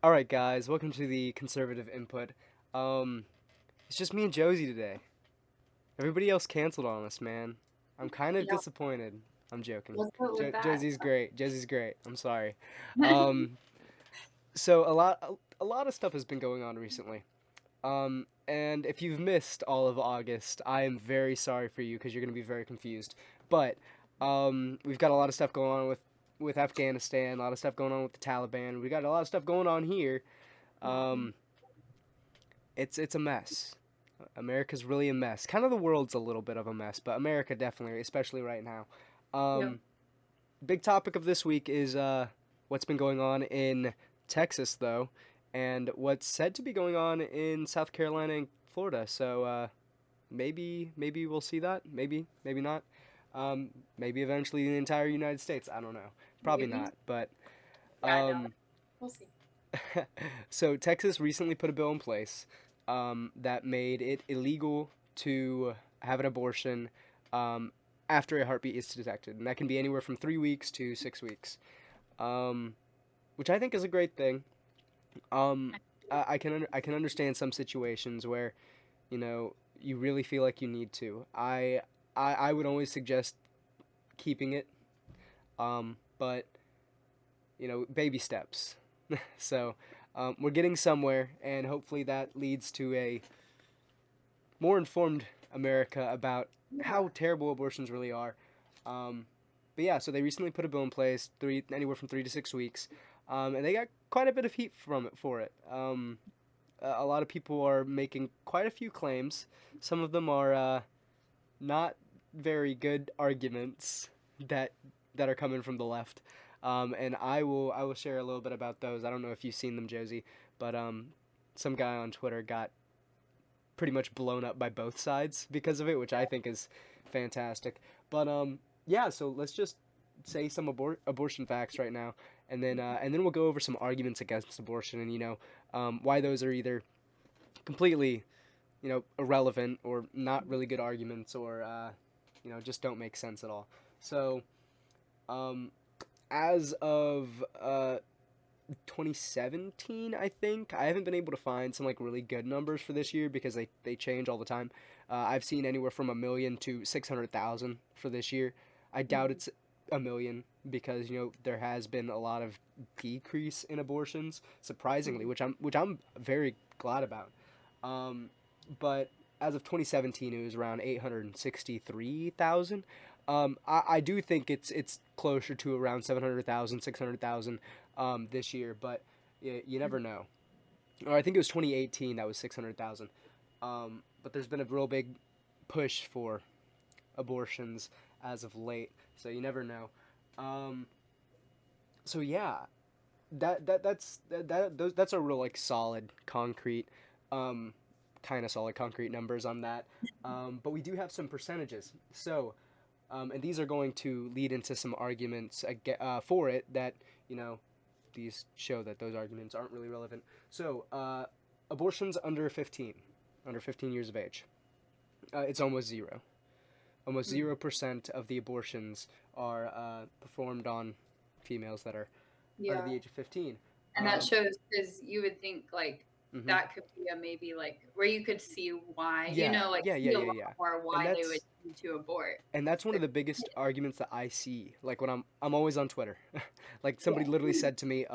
All right, guys, welcome to the conservative input. Um, it's just me and Josie today. Everybody else canceled on us, man. I'm kind of Yeah, disappointed. I'm joking. what's up with that? Josie's great. Josie's great. I'm sorry. Um, so a lot of stuff has been going on recently. And if you've missed all of August, I am very sorry for you because you're gonna be very confused. But we've got a lot of stuff going on with Afghanistan, a lot of stuff going on with the Taliban. We got a lot of stuff going on here. Um, Um, it's a mess. America's really a mess. Kind of the world's a little bit of a mess, but America definitely, especially right now. yep. Um, Big topic of this week is what's been going on in Texas, though, and what's said to be going on in South Carolina and Florida. So maybe we'll see that. Maybe not. Maybe eventually the entire United States. I don't know. Probably Maybe. not. But Yeah, no. um, We'll see. so Texas recently put a bill in place that made it illegal to have an abortion um, after a heartbeat is detected, and that can be anywhere from 3 weeks to 6 weeks, um, which I think is a great thing. I can understand some situations where you really feel like you need to. I would always suggest keeping it, but baby steps. So we're getting somewhere, and hopefully that leads to a more informed America about Yeah. how terrible abortions really are. Um, but yeah, so they recently put a bill in place, anywhere from 3 to 6 weeks, and they got quite a bit of heat from it for it. A lot of people are making quite a few claims. Some of them are not very good arguments that that are coming from the left. And I will share a little bit about those. I don't know if you've seen them, Josie, but some guy on Twitter got pretty much blown up by both sides because of it, which I think is fantastic. But yeah, so let's just say some abortion facts right now, and then we'll go over some arguments against abortion, and why those are either completely irrelevant or not really good arguments, or just don't make sense at all. So um, as of 2017, I think. I haven't been able to find some like really good numbers for this year because they change all the time. I've seen anywhere from 1 million to 600,000 for this year. I doubt Mhm. it's 1 million because there has been a lot of decrease in abortions, surprisingly, Mhm. which I'm very glad about. Um, but as of 2017, it was around 863,000. I do think it's closer to around 700,000, 600,000 this year, but you never know. Or I think it was 2018 that was 600,000. But there's been a real big push for abortions as of late, so you never know. Um, so yeah, that's a real like solid concrete, um, kind of solid concrete numbers on that. But we do have some percentages. So and these are going to lead into some arguments for it that you know these show that those arguments aren't really relevant. So abortions under 15 years of age, it's almost zero. Almost Mhm. 0% of the abortions are performed on females that are under Yeah. the age of 15. And that Um, shows because you would think like mhm. that could be a maybe like where you could see why, Yeah, like yeah, yeah, see a yeah, lot yeah. more And why they would that's need to abort. and that's It's one the of the biggest arguments that I see. Like when I'm always on Twitter. Like yeah. somebody literally said to me,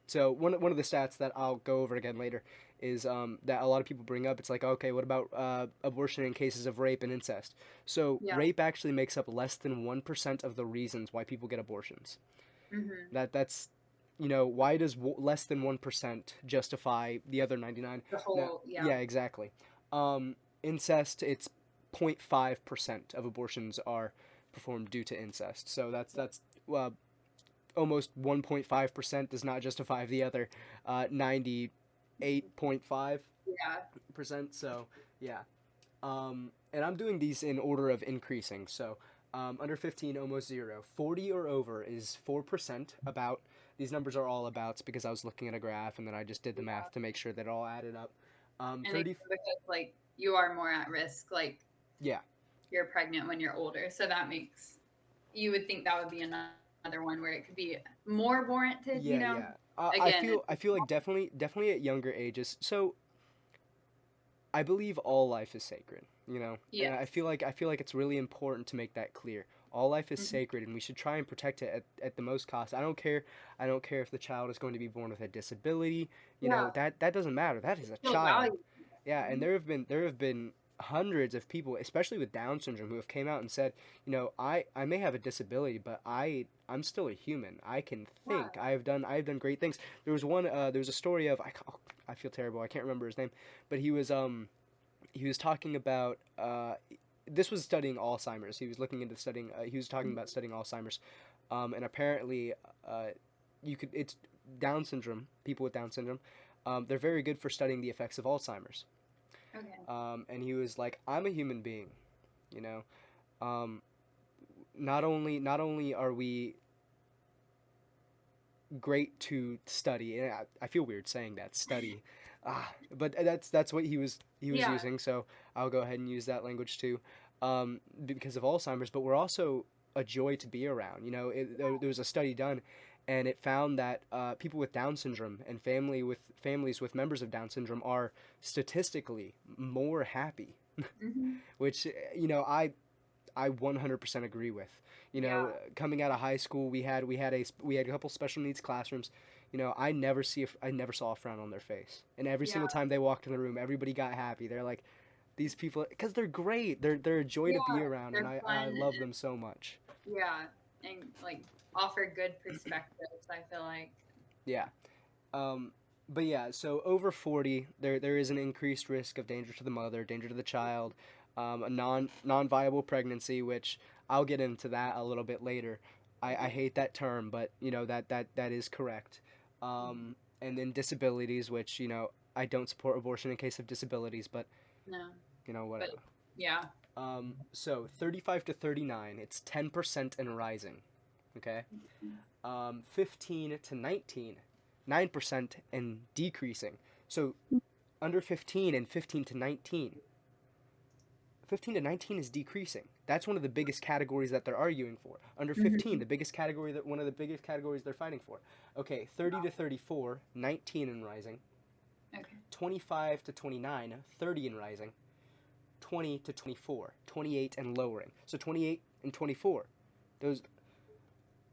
so one of the stats that I'll go over again later is that a lot of people bring up. It's like, okay, what about abortion in cases of rape and incest? So Yeah. rape actually makes up less than 1% of the reasons why people get abortions. Hmm. That's why does less than 1% justify the other 99? The Now, whole yeah. yeah, exactly. Um, Incest, it's 0.5% of abortions are performed due to incest. So that's uh, almost 1.5% does not justify the other 98.5%. Yeah. So yeah, and I'm doing these in order of increasing. So under 15, almost zero. 40 or over is 4%. About these numbers are all abouts because I was looking at a graph and then I just did the Yeah. math to make sure that it all added up. And again, 30, because like you are more at risk, like yeah, you're pregnant when you're older. So that makes you would think that would be enough another one where it could be more warranted, Yeah, yeah. Again, I feel like definitely at younger ages. So I believe all life is sacred, you know, and yes. I feel like it's really important to make that clear. All life is Mhm. sacred, and we should try and protect it at the most cost. I don't care if the child is going to be born with a disability. You know, Yeah, that doesn't matter. That is it's a still child. valuable. Yeah, and Mhm. there have been hundreds of people, especially with Down syndrome, who have came out and said, you know, I may have a disability, but I'm still a human. I can think. Yeah. I have done great things. There was a story of I feel terrible. I can't remember his name, but he was talking about this was studying Alzheimer's. He was looking into studying. He was talking about studying Alzheimer's, and apparently, uh, you could. It's Down syndrome. People with Down syndrome, they're very good for studying the effects of Alzheimer's. Okay. And he was like, "I'm a human being, you know. Um, not only are we great to study, and I feel weird saying that study, but that's what he was Yeah. using. So I'll go ahead and use that language too, because of Alzheimer's. But we're also a joy to be around. You know, there was a study done, and it found that people with Down syndrome and families with members of Down syndrome are statistically more happy, Mhm. which you know I 100% agree with. You Yeah. know, coming out of high school, we had a couple special needs classrooms. You know, I never saw a frown on their face, and every Yeah. single time they walked in the room, everybody got happy. They're like, these people, because they're great. They're a joy to Yeah. be around, and They're I fun. love them so much. Yeah. And like offer good perspectives, I feel like. Yeah. Um, but yeah, so over 40, there is an increased risk of danger to the mother, danger to the child, a non viable pregnancy, which I'll get into that a little bit later. I Okay. hate that term, but you know that is correct. Mhm. And then disabilities, which you know I don't support abortion in case of disabilities, but No. you know But whatever. yeah. So 35 to 39, it's 10% and rising. Okay. 15 to 19, 9% and decreasing. So under 15 and 15 to 19, 15 to 19 is decreasing. That's one of the biggest categories that they're arguing for. Under 15, Mhm. the biggest category that one of the biggest categories they're fighting for. Okay, 30 to 34, 19 and rising. Okay. 25 to 29, 30 and rising. 20 to 24, 28 and lowering. So 28 and 24, those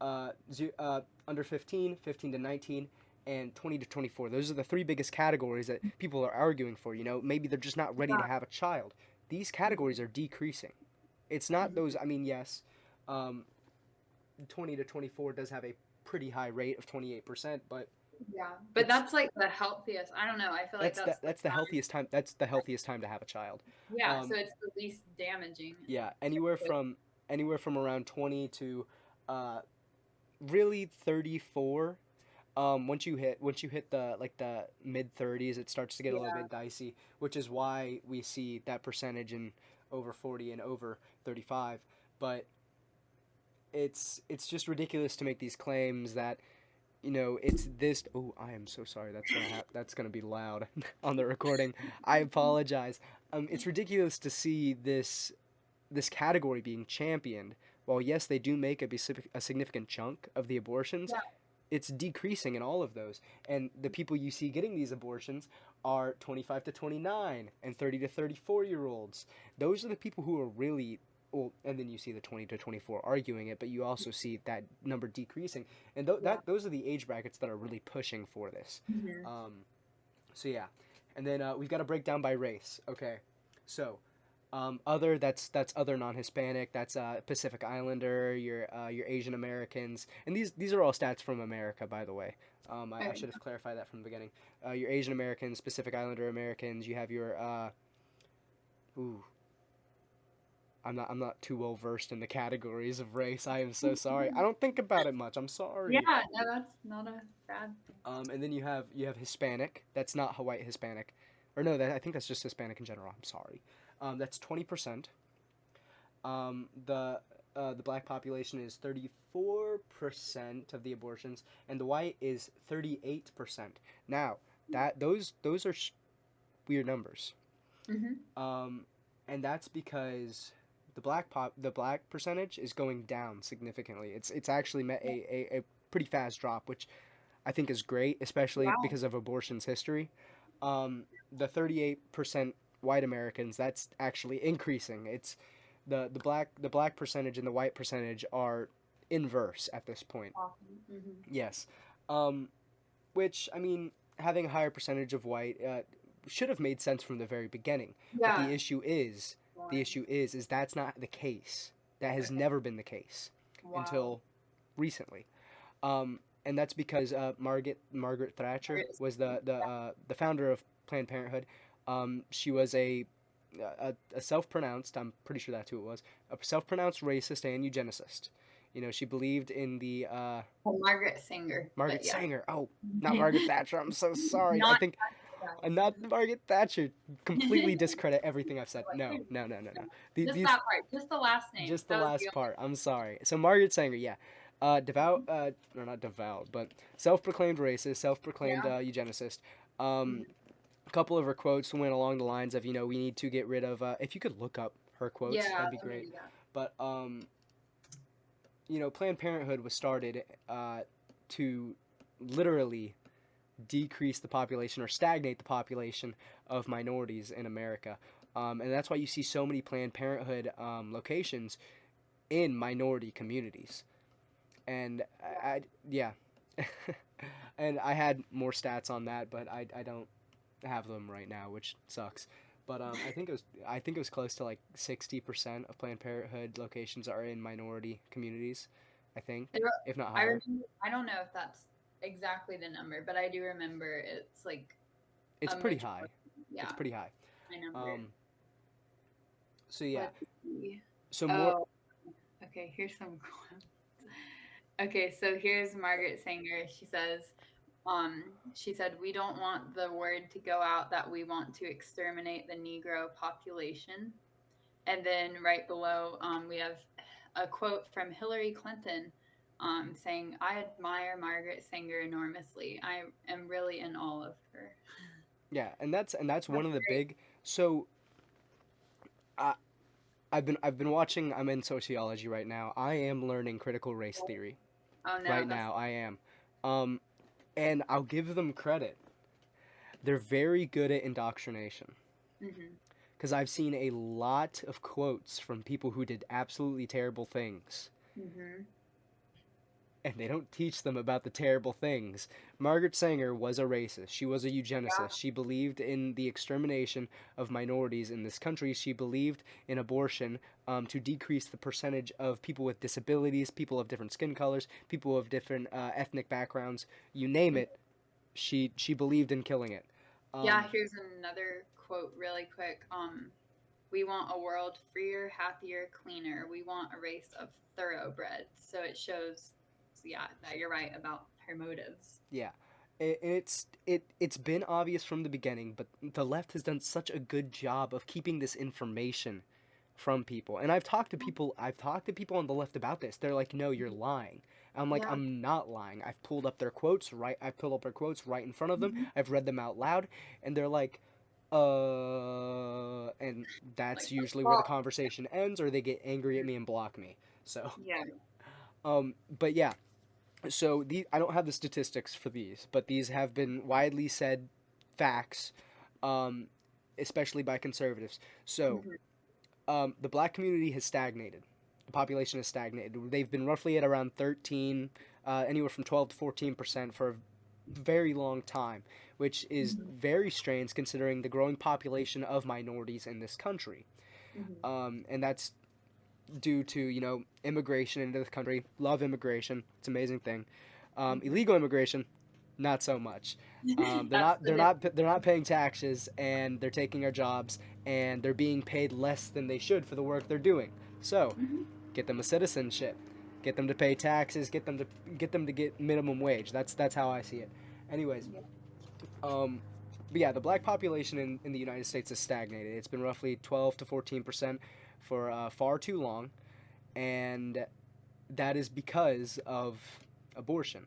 under 15, 15 to 19, and 20 to 24. Those are the three biggest categories that people are arguing for. You know, maybe they're just not ready to Yeah. have a child. These Mhm. categories are decreasing. It's not Mhm. those, I mean, yes, um, 20 to 24 does have a pretty high rate of 28%, but Yeah. But it's that's like the healthiest. I don't know. I feel like that's the time. that's the healthiest time to have a child. Yeah. So Um, it's the least damaging. yeah, Typically. anywhere from around 20 to uh, really 34. Once you hit the like the mid 30s, it starts to get a little Yeah. bit dicey, which is why we see that percentage in over 40 and over 35. But it's just ridiculous to make these claims that you know it's this. Oh, I am so sorry. That's gonna be loud on the recording. I apologize. It's ridiculous to see this category being championed. While yes, they do make a significant chunk of the abortions, Yeah. it's decreasing in all of those. And the people you see getting these abortions are 25 to 29 and 30 to 34-year olds. Those are the people who are really well, and then you see the 20 to 24 arguing it, but you also see that number decreasing. And Yeah. those are the age brackets that are really pushing for this. Mhm. Um, so yeah. And then we've got to break down by race. Okay. So other that's other non-Hispanic. That's Pacific Islander. Your Asian Americans, and these are all stats from America, by the way. I Okay. should have clarified that from the beginning. Your Asian Americans, Pacific Islander Americans. You have your ooh. I'm not too well versed in the categories of race. I am so sorry. I don't think about it much. I'm Yeah. sorry. No, that's not a bad thing. And then you have Hispanic. That's not Hawaii Hispanic, or no, I think that's just Hispanic in general. I'm sorry. That's 20%. The black population is 34% of the abortions, and the white is 38%. Now those are weird numbers, Mhm. um, and that's because the black percentage is going down significantly. It's actually met a pretty fast drop, which I think is great, especially Wow. because of abortion's history. The 38% white Americans, that's actually increasing. It's the black percentage and the white percentage are inverse at this point. Awesome. Hmm. Yes. Um, which I mean, having a higher percentage of white should have made sense from the very beginning. But Yeah. the More. issue is that's not the case. That has Okay. never been the case Wow. until recently. And that's because Margaret Thatcher Margaret was Sanger. the founder of Planned Parenthood. She was a self-pronounced, I'm pretty sure that's who it was, a self-pronounced racist and eugenicist. You know, she believed in the Oh, Margaret Sanger. Margaret But yeah. Sanger. Oh, not Margaret Thatcher. I'm so sorry. I Not think guys. not Margaret Thatcher. Completely discredit everything I've said. No, no, no, no, no. Just These that part. Just the last name. just the That was the last only. part. I'm sorry. So Margaret Sanger, yeah, devout, or not devout, but self-proclaimed racist, self-proclaimed Yeah. eugenicist. Um, Mhm. a couple of her quotes went along the lines of, you know, we need to get rid of. If you could look up her quotes, Yeah. that'd be Let me great. do that. But you know, Planned Parenthood was started to literally decrease the population or stagnate the population of minorities in America. And that's why you see so many Planned Parenthood locations in minority communities. And yeah. And I had more stats on that, but I don't have them right now, which sucks. But I think it was close to like 60% of Planned Parenthood locations are in minority communities. I think, There- if not I higher. remember. I don't know if that's exactly the number, but I do remember it's like It's a pretty majority. high. It's Yeah. pretty high. My number. Um, so yeah. Let's see. So more. Oh, okay. Here's some quotes. Okay, so here's Margaret Sanger. She said, "We don't want the word to go out that we want to exterminate the Negro population." And then right below, we have a quote from Hillary Clinton saying, "I admire Margaret Sanger enormously. I am really in awe of her." Yeah, and that's one That's of the great. big. So I I've been watching. I'm in sociology right now. I am learning critical race theory Oh no, right that's now. I am, um, and I'll give them credit. They're very good at indoctrination hmm because I've seen a lot of quotes from people who did absolutely terrible things, hmm and they don't teach them about the terrible things. Margaret Sanger was a racist. She was a eugenicist. yeah. She believed in the extermination of minorities in this country. She believed in abortion to decrease the percentage of people with disabilities, people of different skin colors, people of different ethnic backgrounds. You name it, she believed in killing it. Yeah, Um, here's another quote really quick. We want a world freer, happier, cleaner. We want a race of thoroughbreds. So it shows, yeah, that you're right about her motives. yeah. It's been obvious from the beginning, but the left has done such a good job of keeping this information from people. And I've talked to people on the left about this. They're like, "No, you're lying." I'm like, Yeah. "I'm not lying. I've pulled up their quotes right in front of them. Mhm. I've read them out loud." And they're like, and that's Like, usually where the well, conversation ends or they get angry at me and block me. So, yeah. but yeah, so I don't have the statistics for these, but these have been widely said facts, um, especially by conservatives. So Mhm. the black community has stagnated. The population has stagnated. They've been roughly at around 13, anywhere from 12 to 14% for a very long time, which is Mhm. very strange considering the growing population of minorities in this country. Mhm. And that's due to, you know, immigration into the country. Love immigration. It's an amazing thing. Mhm. Illegal immigration, not so much. That's the difference. They're not paying taxes, and they're taking our jobs, and they're being paid less than they should for the work they're doing. So, Mhm. get them a citizenship, get them to pay taxes, get them to get minimum wage. That's how I see it. Anyways, Yeah. um, but yeah, the black population in the United States has stagnated. It's been roughly 12 to 14% for far too long, and that is because of abortion.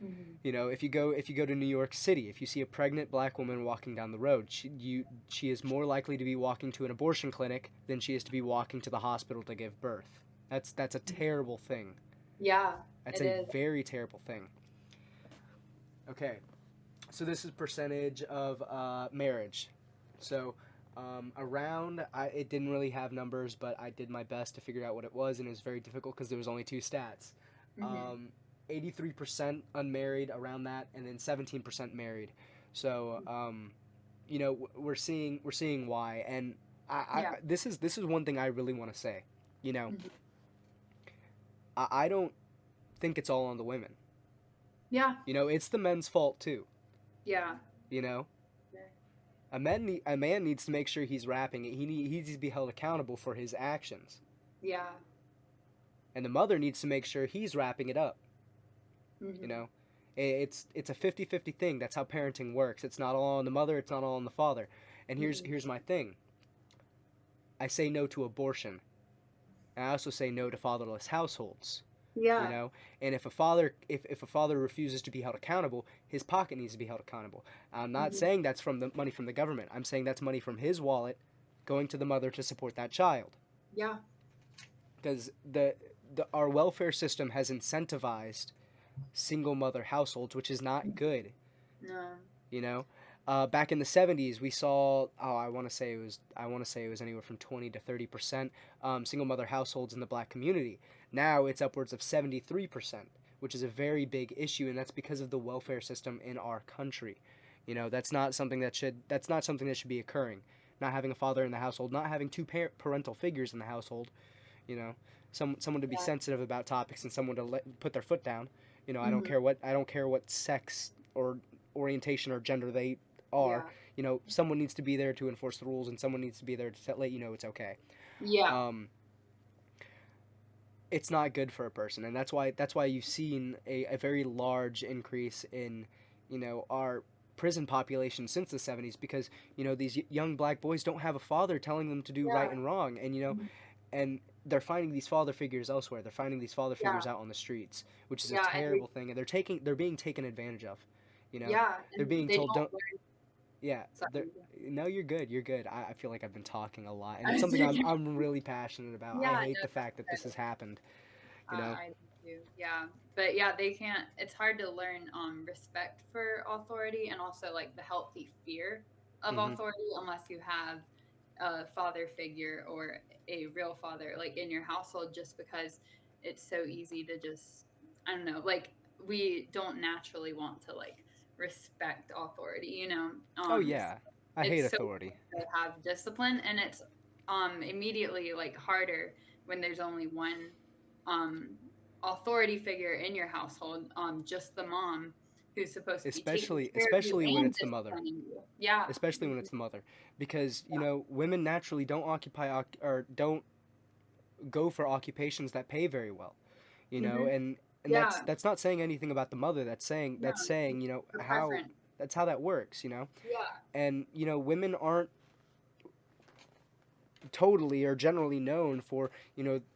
Mhm. If you go to New York City, if you see a pregnant black woman walking down the road, she is more likely to be walking to an abortion clinic than she is to be walking to the hospital to give birth. That's a terrible thing. Yeah, That's it a is. very terrible thing. Okay, so this is percentage of marriage. So it didn't really have numbers, but I did my best to figure out what it was, and it was very difficult because there was only two stats. Mhm. Um, 83% unmarried around that, and then 17% married. So we're seeing why, and Yeah. this is one thing I really want to say. You know, Mhm. I don't think it's all on the women. Yeah. It's the men's fault too. Yeah. You know, Sure. a man needs to make sure he's rapping it. He needs to be held accountable for his actions, Yeah. and the mother needs to make sure he's wrapping it up. You Mhm. know, it's a 50-50 thing. That's how parenting works. It's not all on the mother. It's not all on the father. And here's Mhm. here's my thing. I say no to abortion. And I also say no to fatherless households. you Yeah. know and if a father refuses to be held accountable, his pocket needs to be held accountable. I'm not Mhm. saying that's from the money from the government. I'm saying that's money from his wallet going to the mother to support that child, Yeah. because our welfare system has incentivized single mother households, which is not good. No. you know Back in the 70s, we saw, I want to say it was anywhere from 20 to 30% single mother households in the black community. Now it's upwards of 73%, which is a very big issue, and that's because of the welfare system in our country. That's not something that should be occurring. Not having a father in the household, not having two parental figures in the household. you know someone to be Yeah. sensitive about topics, and someone to put their foot down. I don't Mhm. care what sex or orientation or gender they are. Yeah. Someone needs to be there to enforce the rules, and someone needs to be there to let you know it's okay. Yeah. um, it's not good for a person, and that's why you've seen a very large increase in our prison population since the 70s, because these young black boys don't have a father telling them to do right Yeah. and wrong. Mhm. And they're finding these father figures elsewhere. They're finding these father Yeah. figures out on the streets, which is a Yeah. And terrible thing. And they're being taken advantage of. yeah, They're and being they told, don't don't. learn. Yeah, they're. Sorry. No, you're good. You're good. I feel like I've been talking a lot, and it's I something think- I'm really passionate about. I Yeah. hate No, the that's fact that this good. has happened. You know. I do too. Yeah, but yeah, they can't. It's hard to learn respect for authority and also like the healthy fear of Hmm. authority unless you have a father figure or a real father like in your household. Just because it's so easy to just I don't know, like we don't naturally want to like respect authority. Oh yeah, I hate It's so authority. hard to have discipline, and it's immediately like harder when there's only one um authority figure in your household, just the mom who's supposed to be taking especially care of you especially when and it's the mother. disciplining you. Yeah. Especially when Mhm. it's the mother, because women naturally don't or don't go for occupations that pay very well. Mhm. And that's Yeah. that's not saying anything about the mother. That's saying The how preference. that's how that works. Yeah. And women aren't totally or generally known for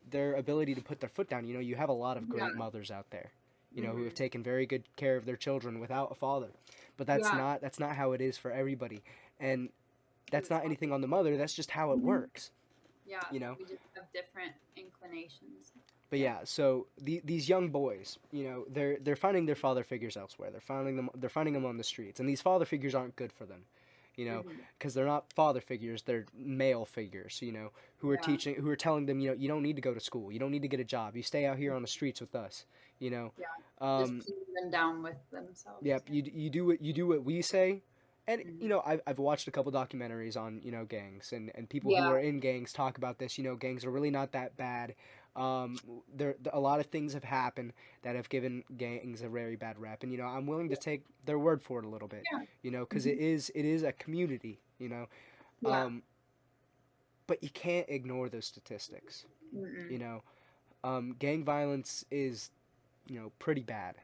their ability to put their foot down. You have a lot of great Yeah. mothers out there, who have Mhm. taken very good care of their children without a father. But that's Yeah. not that's not how it is for everybody. And Because that's it's not hard. anything on the mother. That's just how it Mhm. works. Yeah. you know We just have different inclinations. but Yeah. yeah, so these young boys, they're finding their father figures elsewhere. They're finding them on the streets, and these father figures aren't good for them. you know Mhm. because they're not father figures, they're male figures, Yeah. who are telling them, you don't need to go to school, you don't need to get a job, you stay out here on the streets with us. you know Yeah. Just um putting them down with themselves. Yep, Yeah. you do what we say. And Mhm. I've watched a couple documentaries on gangs, and people who Yeah. are in gangs talk about this. Gangs are really not that bad. A lot of things have happened that have given gangs a very bad rep, and I'm willing to take their word for it a little bit. Yeah. Because Mhm. it is a community. Yeah. Um, but you can't ignore those statistics. You Mm-mm. know, gang violence is pretty bad.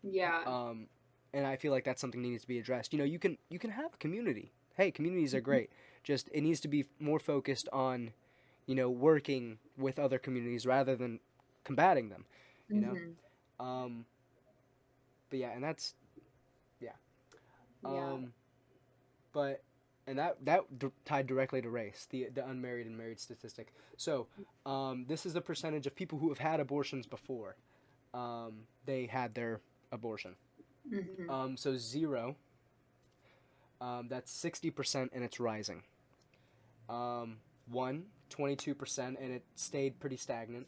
Yeah. um, and I feel like that's something that needs to be addressed. You can have a community. Hey, communities are Mhm. great. Just it needs to be more focused on working with other communities rather than combating them. You know, Mhm. um, but yeah, and that's yeah. Yeah. Um, but and that tied directly to race, the unmarried and married statistic. So, this is the percentage of people who have had abortions before. They had their abortion. Mm-hmm. So zero, that's 60% and it's rising. Um, one, 22% and it stayed pretty stagnant.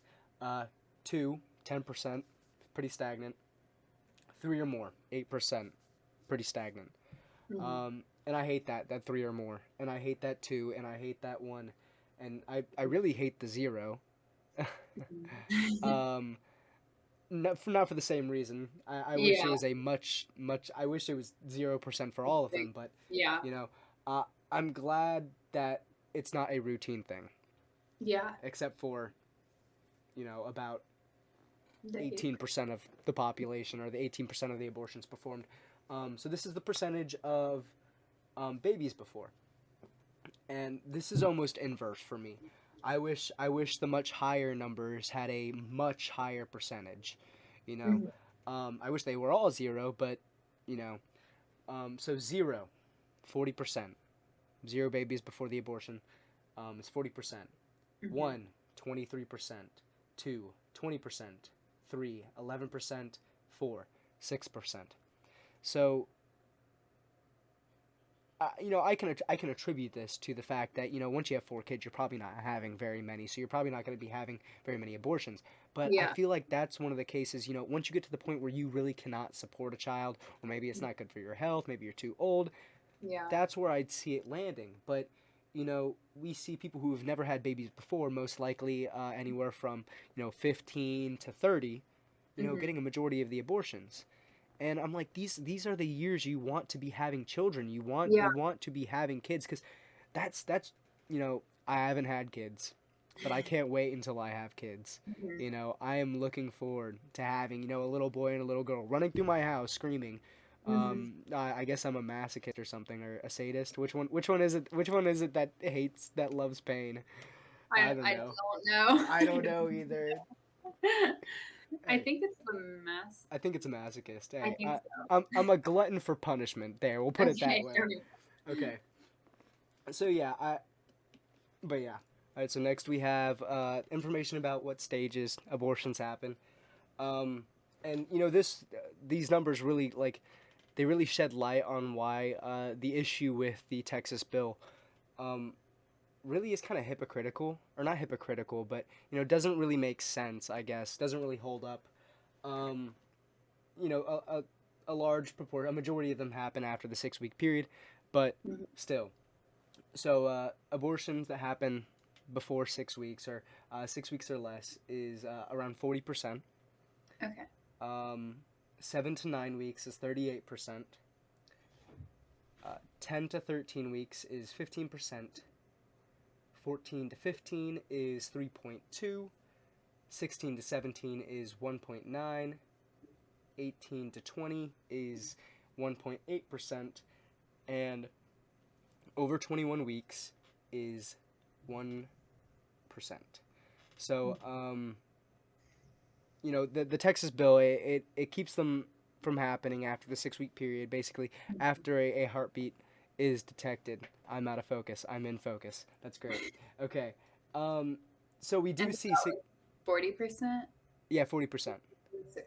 Two, 10%, pretty stagnant. Three or more, 8%, pretty stagnant. Mm-hmm. And I hate that three or more. And I hate that two, and I hate that one. And I really hate the zero. Mm-hmm. um, not for the same reason. I wish it Yeah. was a I wish it was 0% for all of them, but, Yeah. you know, I'm glad that it's not a routine thing, Yeah. except for, about The 18% of the population or the 18% of the abortions performed. So this is the percentage of babies before. And this is almost inverse for me. I wish the much higher numbers had a much higher percentage. You know, 8%. I wish they were all zero, but you know, so zero, 40%. Zero babies before the abortion is 40%. Mm-hmm. One, 23%. Two, 20%. Three, 11%. Four, 6%. So I can attribute this to the fact that once you have four kids, you're probably not having very many, so you're probably not going to be having very many abortions. But I Yeah. feel like that's one of the cases. Once you get to the point where you really cannot support a child, or maybe it's not good for your health, maybe you're too old, Yeah. that's where I'd see it landing. But we see people who have never had babies before, most likely anywhere from 15 to 30, Mm-hmm. getting a majority of the abortions. And I'm like, these are the years you want to be having children. You want Yeah. you want to be having kids because that's I haven't had kids, but I can't wait until I have kids. Mm-hmm. I am looking forward to having a little boy and a little girl running through my house screaming. Mm-hmm. I guess I'm a masochist or something, or a sadist. Which one? Which one is it? Which one is it that loves pain? I don't I know. don't know. I don't know either. I Hey, think it's the mess. I think it's a masochist. I Hey, think so. I'm a glutton for punishment. There, we'll put it that Okay, there way. we Okay. So yeah, but yeah. All right. So next we have information about what stages abortions happen. Um, and these numbers really they really shed light on why the issue with the Texas bill um, really is kind of hypocritical, or not hypocritical, but doesn't really make sense. I guess doesn't really hold up. Um, a large proportion, a majority of them happen after the 6 week period, but go. Mhm. still. So abortions that happen before 6 weeks or 6 weeks or less is around 40%. Okay. 7 to 9 weeks is 38%. 10 to 13 weeks is 15%. 14 to 15 is 3.2. 16 to 17 is 1.9. 18 to 20 is 1.8%. And over 21 weeks is 1%. So, the Texas bill, it keeps them from happening after the 6 week period. Basically, after a heartbeat is detected. I'm out of focus. I'm in focus. That's great. Okay. Um, so we And do it's see, about like 40%. yeah, 40%.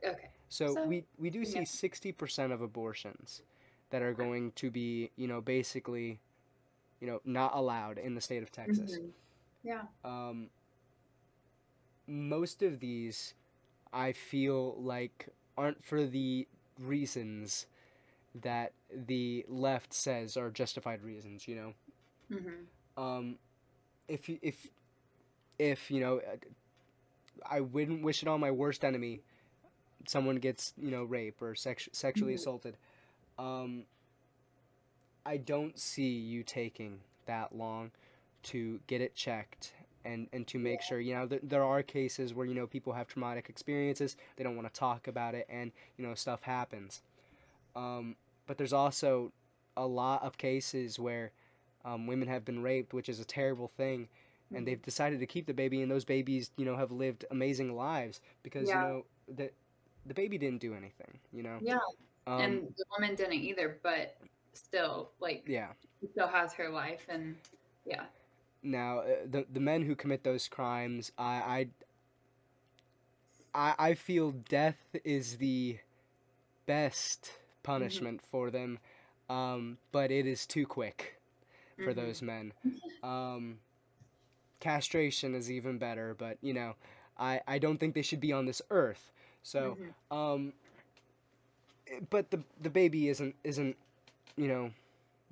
Okay. So So, we do yeah. see 60% of abortions that are going to be, basically, not allowed in the state of Texas. Hmm. Yeah. Um, Most of these, I feel like, aren't for the reasons that the left says are justified reasons. Hmm. Um, if you- if I wouldn't wish it on my worst enemy. Someone gets raped or sexually Hmm. assaulted. Um, I don't see you taking that long to get it checked and to make Yeah. sure there are cases where people have traumatic experiences, they don't want to talk about it, and stuff happens. um, but there's also a lot of cases where women have been raped, which is a terrible thing, and Hmm. they've decided to keep the baby, and those babies have lived amazing lives because Yeah. that the baby didn't do anything, you know. Yeah. Um, And the woman didn't either, but still, like, yeah. she still has her life, and yeah. Now, the men who commit those crimes, I feel death is the best Mhm. punishment for them, but it is too quick for those Mhm. men. Um, Castration is even better, but you know, I don't think they should be on this earth. So, Mhm. um, but the baby isn't you know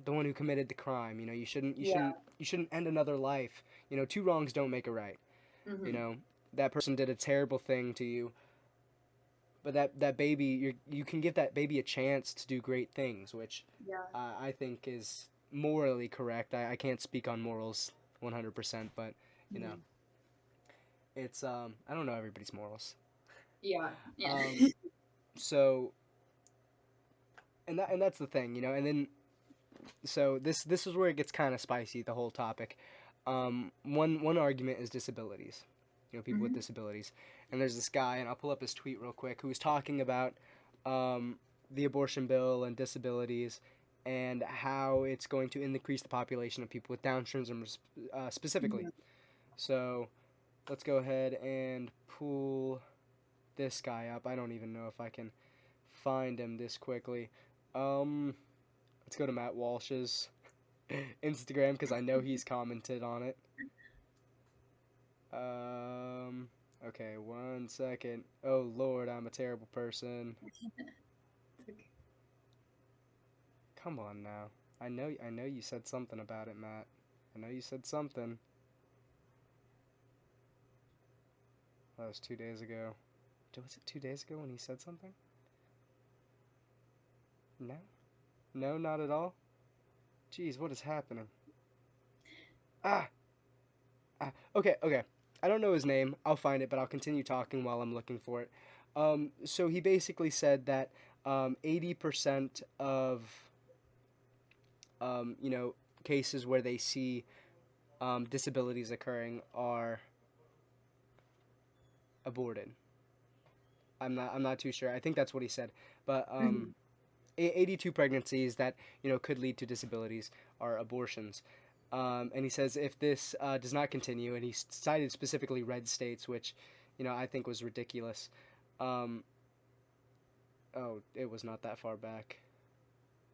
the one who committed the crime. You know, Yeah. you shouldn't end another life. You know, two wrongs don't make a right. You Mhm. know, that person did a terrible thing to you, but that baby, you can give that baby a chance to do great things, which Yeah. I think is morally correct. I can't speak on morals 100%, but you know, Mhm. it's I don't know everybody's morals. Yeah. Yeah. Um, so and that's the thing, you know. And then so this is where it gets kind of spicy. The whole topic. One argument is disabilities. You know, people with Mhm. disabilities. And there's this guy, and I'll pull up his tweet real quick, who was talking about um, the abortion bill and disabilities, and how it's going to increase the population of people with Down syndrome specifically. Mhm. So let's go ahead and pull this guy up. I don't even know if I can find him this quickly. Um, let's go to Matt Walsh's Instagram because I know he's commented on it. Um, okay, one second. Oh Lord, I'm a terrible person. It's okay. Come on now. I know you said something about it, Matt. I know you said something. That was 2 days ago. Was it 2 days ago when he said something? No, no, not at all. Jeez, what is happening? Ah, okay, okay. I don't know his name. I'll find it, but I'll continue talking while I'm looking for it. So he basically said that 80% of you know, cases where they see disabilities occurring are aborted. I'm not too sure. I think that's what he said. But Mhm. 82 pregnancies that you know could lead to disabilities are abortions. And he says if this does not continue, and he cited specifically red states, which you know I think was ridiculous. Um, oh, it was not that far back.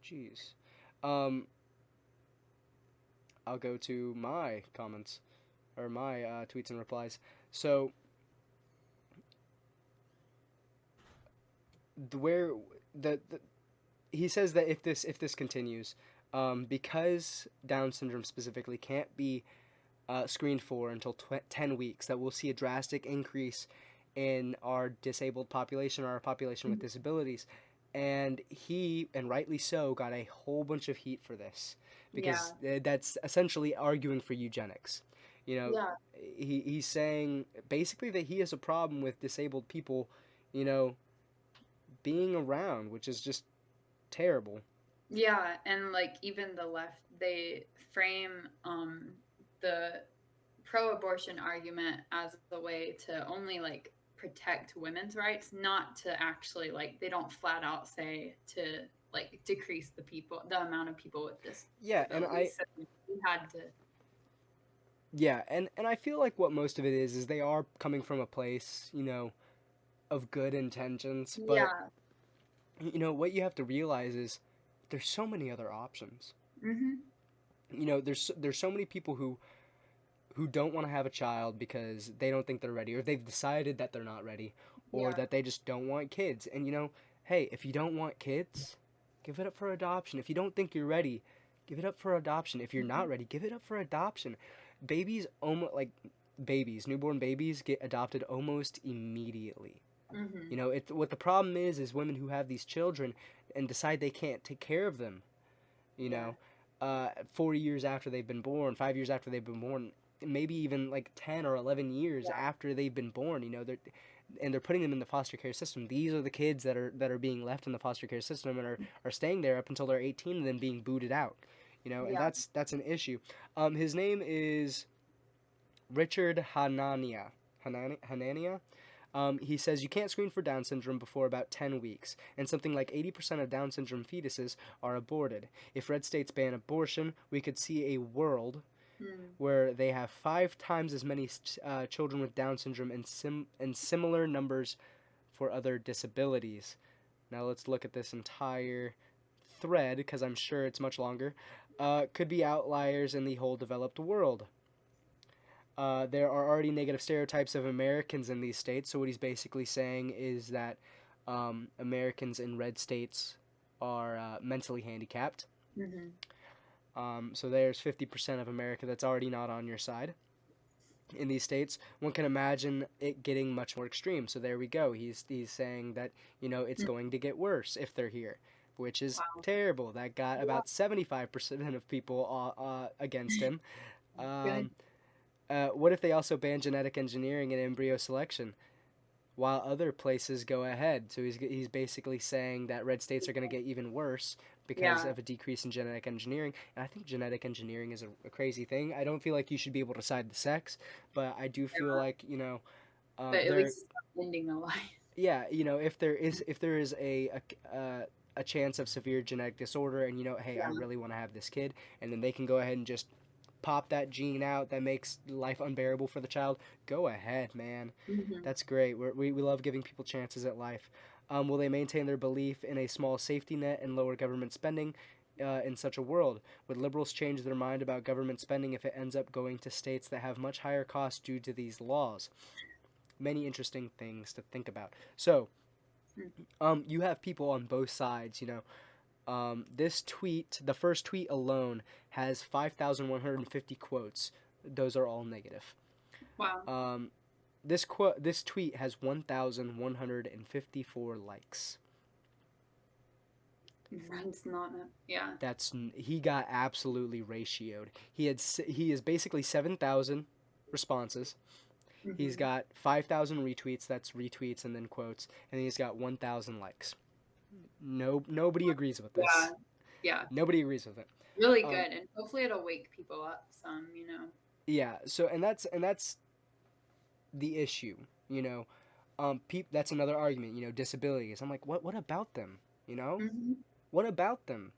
Jeez. Um, I'll go to my comments or my tweets and replies. So where the he says that if this continues, because Down syndrome specifically can't be screened for until 10 weeks, that we'll see a drastic increase in our disabled population or our population with Mhm. disabilities. And he, and rightly so, got a whole bunch of heat for this Yeah. because that's essentially arguing for eugenics. You know, Yeah. he's saying basically that he has a problem with disabled people, you know, being around, which is just terrible. Yeah, and like even the left, they frame the pro-abortion argument as a way to only like protect women's rights, not to actually like they don't flat out say to like decrease the amount of people with Yeah, and I disabilities. So we had to. yeah, and I feel like what most of it is they are coming from a place, you know, of good intentions, but Yeah. you know what you have to realize is there's so many other options. Mhm. You know, there's so many people who don't want to have a child because they don't think they're ready, or they've decided that they're not ready, or Yeah. that they just don't want kids. And you know, hey, if you don't want kids, give it up for adoption. If you don't think you're ready, give it up for adoption. If you're Mhm. not ready, give it up for adoption. Babies almost like babies, newborn babies get adopted almost immediately. You Mhm. know, what the problem is women who have these children and decide they can't take care of them. You Yeah. know, 4 years after they've been born, 5 years after they've been born, maybe even like 10 or 11 years Yeah. after they've been born. You know, they're putting them in the foster care system. These are the kids that are being left in the foster care system and are staying there up until they're 18 and then being booted out. You know, and Yeah. that's an issue. His name is Richard Hanania. Hanania. He says you can't screen for Down syndrome before about 10 weeks, and something like 80% of Down syndrome fetuses are aborted. If red states ban abortion, we could see a world Mm. where they have 5 times as many children with Down syndrome and similar numbers for other disabilities. Now let's look at this entire thread because I'm sure it's much longer. Could be outliers in the whole developed world. There are already negative stereotypes of Americans in these states. So what he's basically saying is that Americans in red states are mentally handicapped. Mm-hmm. So there's 50% of America that's already not on your side. In these states, one can imagine it getting much more extreme. So there we go. He's saying that it's Mm. going to get worse if they're here, which is Wow. terrible. That got Yeah. about 75% of people against him. Good. Um, what if they also ban genetic engineering and embryo selection while other places go ahead? So he's basically saying that red states are going to get even worse because Yeah. of a decrease in genetic engineering. And I think genetic engineering is a crazy thing. I don't feel like you should be able to decide the sex, but I do feel Yeah. like But at there least it's not ending a life. yeah, if there is a chance of severe genetic disorder, and hey, I Yeah. really want to have this kid, and then they can go ahead and just pop that gene out that makes life unbearable for the child. Go ahead, man. Mm-hmm. That's great. We love giving people chances at life. Will they maintain their belief in a small safety net and lower government spending in such a world? Would liberals change their mind about government spending if it ends up going to states that have much higher costs due to these laws? Many interesting things to think about. So, you have people on both sides. This tweet, the first tweet alone, has 5,150 quotes. Those are all negative. Wow. Um, this tweet has 1,154 likes. That's not. Yeah. He got absolutely ratioed. He is basically 7,000 responses. He's Mm-hmm. got 5,000 retweets. That's retweets and then quotes, and he's got 1,000 likes. No, nobody agrees with Yeah. this. Yeah. Nobody agrees with it. Really Um, good, and hopefully it'll wake people up some. You know. yeah. So and that's the issue. That's another argument. Disabilities. I'm like, what about them? Mm-hmm. What about them?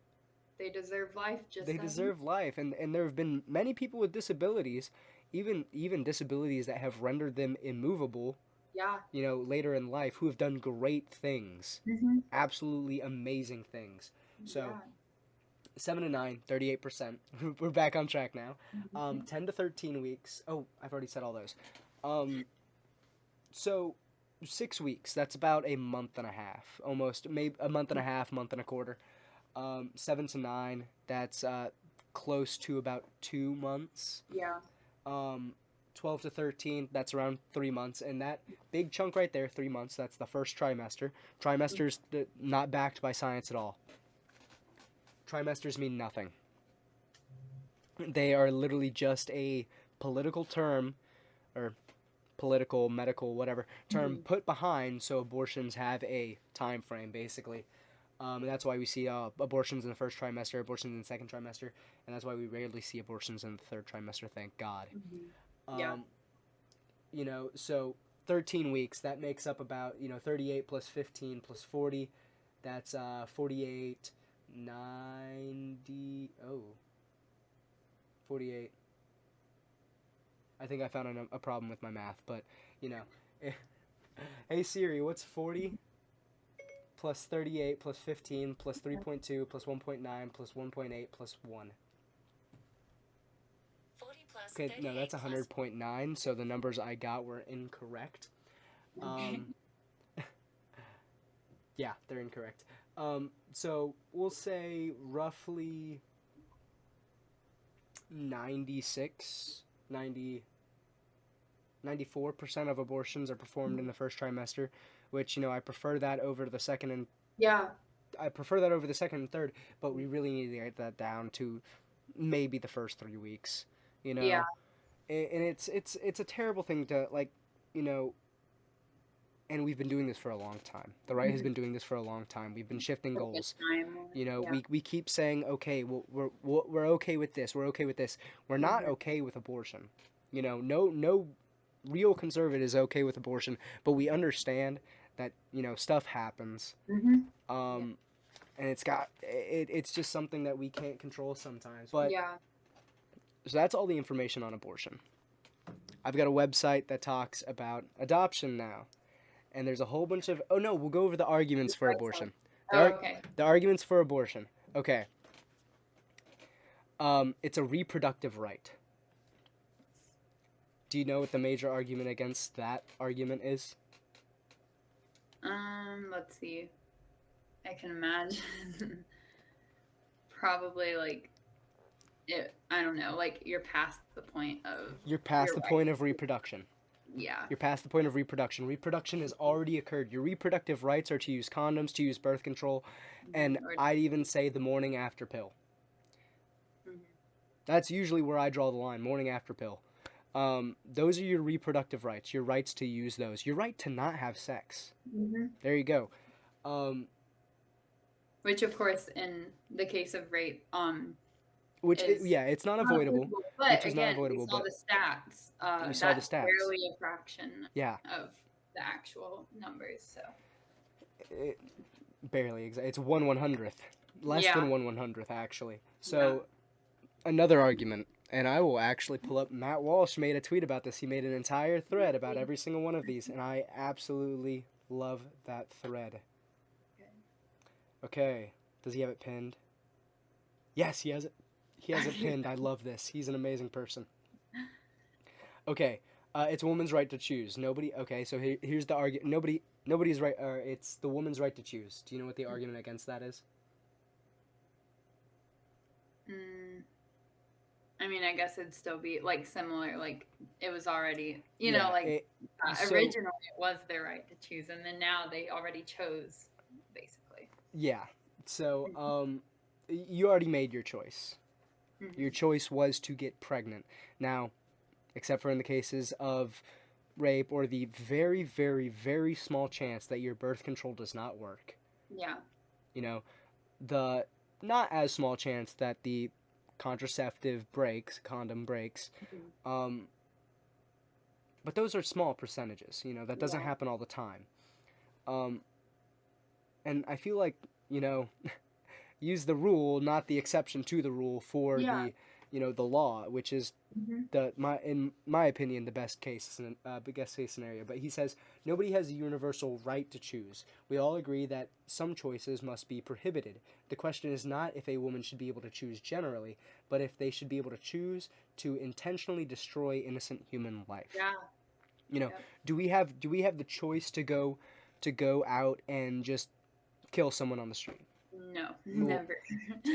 They deserve life just They as much. deserve life, and there have been many people with disabilities, even disabilities that have rendered them immovable. Yeah. Later in life, who have done great things, Mm-hmm. absolutely amazing things. So Yeah. 7 to 9, 38%. We're back on track now. Mm-hmm. 10 to 13 weeks. Oh, I've already said all those. Um, so 6 weeks. That's about a month and a half, almost maybe a month and a half, month and a quarter. 7 to 9. That's close to about 2 months. Yeah. 12 to 13. That's around 3 months, and that big chunk right there, 3 months. That's the first trimester. Trimesters not backed by science at all. Trimesters mean nothing. They are literally just a political term, or political, medical, whatever term Mm-hmm. put behind so abortions have a time frame, basically. And that's why we see abortions in the first trimester, abortions in the second trimester, and that's why we rarely see abortions in the third trimester, thank God. Mm-hmm. Yeah. Um, so 13 weeks, that makes up about, 38 plus 15 plus 40. That's 48, 90. Oh, 48. I think I found a problem with my math, but, you know. Hey Siri, what's 40 plus 38 plus 15 plus 3.2 plus 1.9 plus 1.8 plus 1? 40 plus Okay, no, 38 that's plus 100.9, so the numbers I got were incorrect. Okay. Um, yeah, they're incorrect. So we'll say roughly 96, 90, 94% of abortions are performed in the first trimester, which, I prefer that over the second and Yeah. I prefer that over the second and third, but we really need to get that down to maybe the first 3 weeks, you Yeah. know. And it's a terrible thing to you know, and we've been doing this for a long time. The right has Mm-hmm. been doing this for a long time. We've been shifting Like a goals. time. Yeah. We keep saying, okay, well, we're okay with this. We're okay with this. We're not Mm-hmm. okay with abortion. No real conservatives okay with abortion, but we understand that stuff happens. Mm-hmm. Yeah. Um, and it's just something that we can't control sometimes. But Yeah. so that's all the information on abortion. I've got a website that talks about adoption now, and there's a whole bunch of. Oh no, we'll go over the arguments for abortion. Oh, okay. The arguments for abortion. Okay. It's a reproductive right. Do you know what the major argument against that argument is? Let's see. I can imagine. Probably like it. I don't know. Like you're past the point of. You're past the right. point of reproduction. Yeah. You're past the point of reproduction. Reproduction has already occurred. Your reproductive rights are to use condoms, to use birth control, and I'd even say the morning after pill. Mm-hmm. That's usually where I draw the line, morning after pill. Those are your reproductive rights, your rights to use those. Your right to not have sex. Mm-hmm. There you go. Which, of course, in the case of rape, it's not avoidable. But which is again, not avoidable. we saw but the stats. we saw the that's stats. barely a fraction Yeah. of the actual numbers. So barely. It's 1/100th. Less Yeah. than 1/100th, actually. So another argument, and I will actually pull up. Matt Walsh made a tweet about this. He made an entire thread about every single one of these, and I absolutely love that thread. Okay. Does he have it pinned? Yes, he has it. He has it pinned. I love this. He's an amazing person. Okay. It's a woman's right to choose. Nobody. Okay, so here's the argument. Nobody's right. It's the woman's right to choose. Do you know what the argument against that is? I mean, I guess it'd still be like similar. Like it was already, originally it was their right to choose, and then now they already chose, basically. Yeah. So, you already made your choice. Mm-hmm. Your choice was to get pregnant. Now, except for in the cases of rape or the very, very, very small chance that your birth control does not work. Yeah. The not as small chance that the condom breaks. Mm-hmm. But those are small percentages. That doesn't happen all the time. And I feel like, use the rule, not the exception to the rule for the law, which is in my opinion the best case scenario. But he says nobody has a universal right to choose. We all agree that some choices must be prohibited. The question is not if a woman should be able to choose generally, but if they should be able to choose to intentionally destroy innocent human life. Yeah. Do we have the choice to go out and just kill someone on the street? No, never.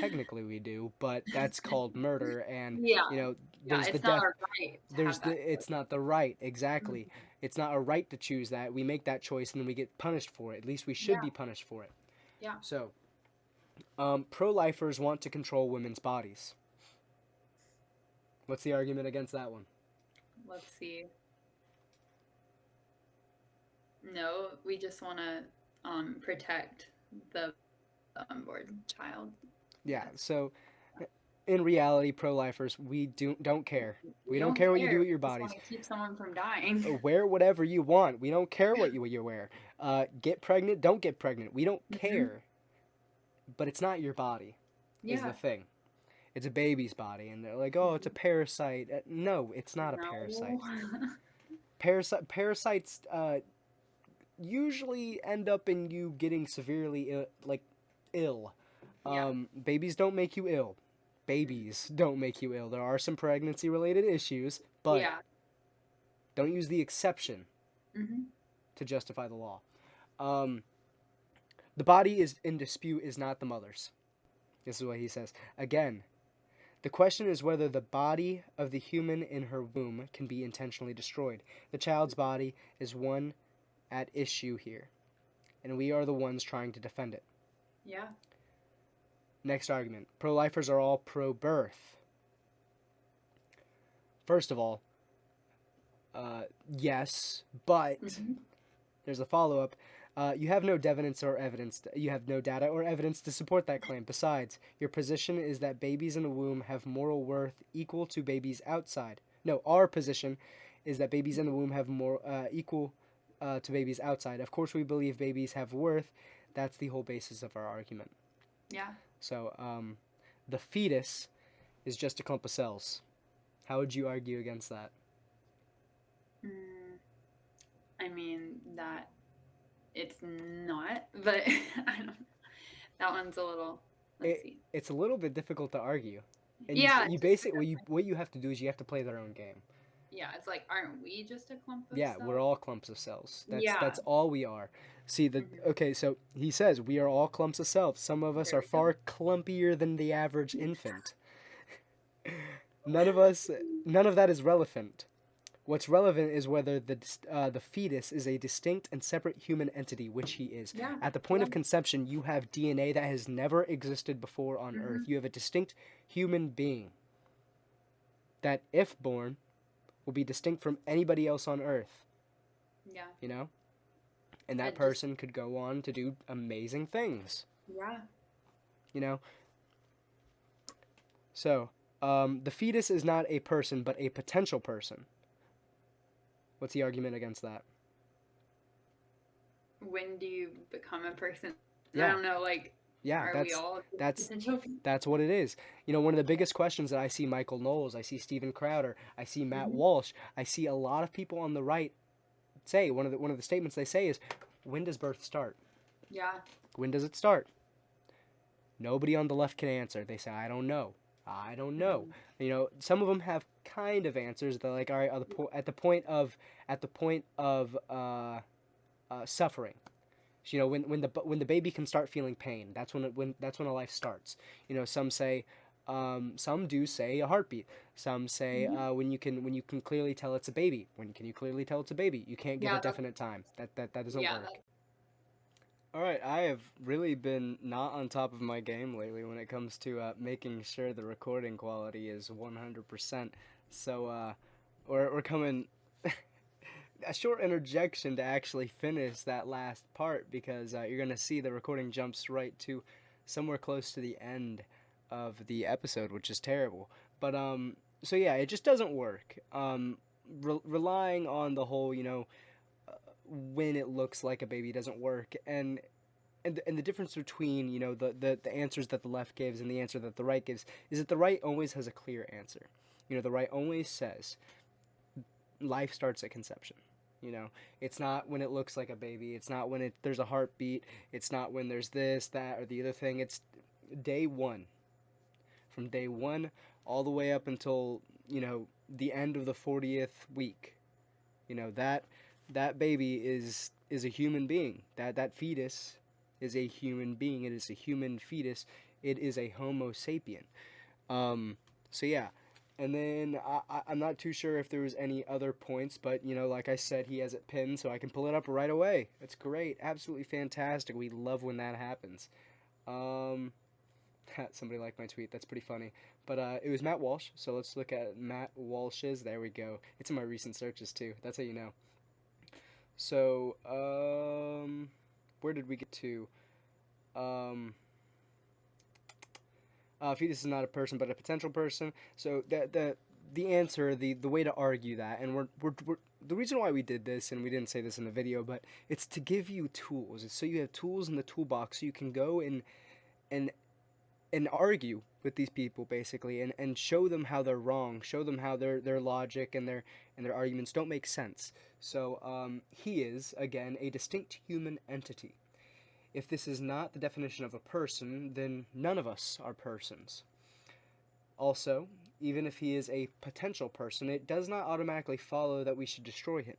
Technically we do, but that's called murder, and there's the death. It's not the right, exactly. Mm-hmm. It's not a right to choose that. We make that choice and then we get punished for it. At least we should be punished for it. Yeah. So, pro-lifers want to control women's bodies. What's the argument against that one? Let's see. No, we just want to protect the unborn child. Yeah, so in reality, pro-lifers, we don't care. We don't care what you do with your bodies. We just want to keep someone from dying. Wear whatever you want. We don't care what you wear. Get pregnant, don't get pregnant. We don't care. But it's not your body, is the thing. It's a baby's body, and they're like, oh, it's a parasite. No, it's not a parasite. Parasites usually end up in you getting severely ill. Babies don't make you ill. Babies don't make you ill. There are some pregnancy-related issues, but don't use the exception to justify the law. The body is in dispute is not the mother's. This is what he says. Again, the question is whether the body of the human in her womb can be intentionally destroyed. The child's body is one at issue here, and we are the ones trying to defend it. Yeah. Next argument. Pro-lifers are all pro-birth. First of all, yes, but there's a follow-up. You have no You have no data or evidence to support that claim. Besides, your position is that babies in the womb have moral worth equal to babies outside. No, our position is that babies in the womb have more equal to babies outside. Of course, we believe babies have worth. That's the whole basis of our argument. Yeah. So, the fetus is just a clump of cells. How would you argue against that? Mm, I mean that it's not, but I don't. That one's a little. Let's see. It's a little bit difficult to argue, and Yeah, you just basically what you have to do is you have to play their own game. yeah. It's like, aren't we just a clump of Yeah, we're cells? all clumps of cells. That's Yeah. all we are. See the Hmm. okay, so he says we are all clumps of cells. Some of us There are we go. far clumpier than the average infant. None of us, none of that is relevant. What's relevant is whether the fetus is a distinct and separate human entity, which he is. Yeah. At the point Yeah. of conception, you have DNA that has never existed before on Earth. Hmm. You have a distinct human being that, if born, will be distinct from anybody else on Earth. Yeah. You know, and that It just. person could go on to do amazing things. Yeah. You know, so the fetus is not a person, but a potential person. What's the argument against that? When do you become a person? I Yeah, don't know. Like, yeah, are we all that's potential? that's what it is. You know, one of the biggest questions that I see Michael Knowles, I see Steven Crowder, I see Matt Hmm. Walsh, I see a lot of people on the right say one of the statements they say is, when does birth start? Yeah. When does it start? Nobody on the left can answer. They say, I don't know. I don't know. Hmm. You know, some of them have kind of answers. They're like, all right, at the point of suffering. So, you know, when the baby can start feeling pain, that's when a life starts. You know, some do say a heartbeat. Some say Hmm. when you can clearly tell it's a baby. When can you clearly tell it's a baby? You can't give a Yeah. definite time. That doesn't Yeah. work. All right, I have really been not on top of my game lately when it comes to making sure the recording quality is 100%. So we're coming a short interjection to actually finish that last part because you're gonna see the recording jumps right to somewhere close to the end of the episode, which is terrible. But so yeah, it just doesn't work. Relying on the whole, you know, when it looks like a baby doesn't work, and the difference between, you know, the answers that the left gives and the answer that the right gives is that the right always has a clear answer. You know, the right always says life starts at conception. You know, it's not when it looks like a baby. It's not when there's a heartbeat. It's not when there's this, that, or the other thing. It's day one. From day one all the way up until, you know, the end of the 40th week. You know, that baby is a human being. That fetus is a human being. It is a human fetus. It is a Homo sapien. So yeah, and then I'm not too sure if there was any other points, but you know, like I said, he has it pinned, so I can pull it up right away. It's great, absolutely fantastic. We love when that happens. Um, somebody liked my tweet. That's pretty funny. But it was Matt Walsh. So let's look at Matt Walsh's. There we go. It's in my recent searches too. That's how you know. So where did we get to? Um, fetus is not a person, but a potential person. So the answer, the way to argue that, and we're the reason why we did this, and we didn't say this in the video, but it's to give you tools. It's so you have tools in the toolbox, so you can go and and argue with these people basically, and show them how they're wrong, show them how their logic and their arguments don't make sense. So he is again a distinct human entity. If this is not the definition of a person, then none of us are persons. Also, even if he is a potential person, it does not automatically follow that we should destroy him.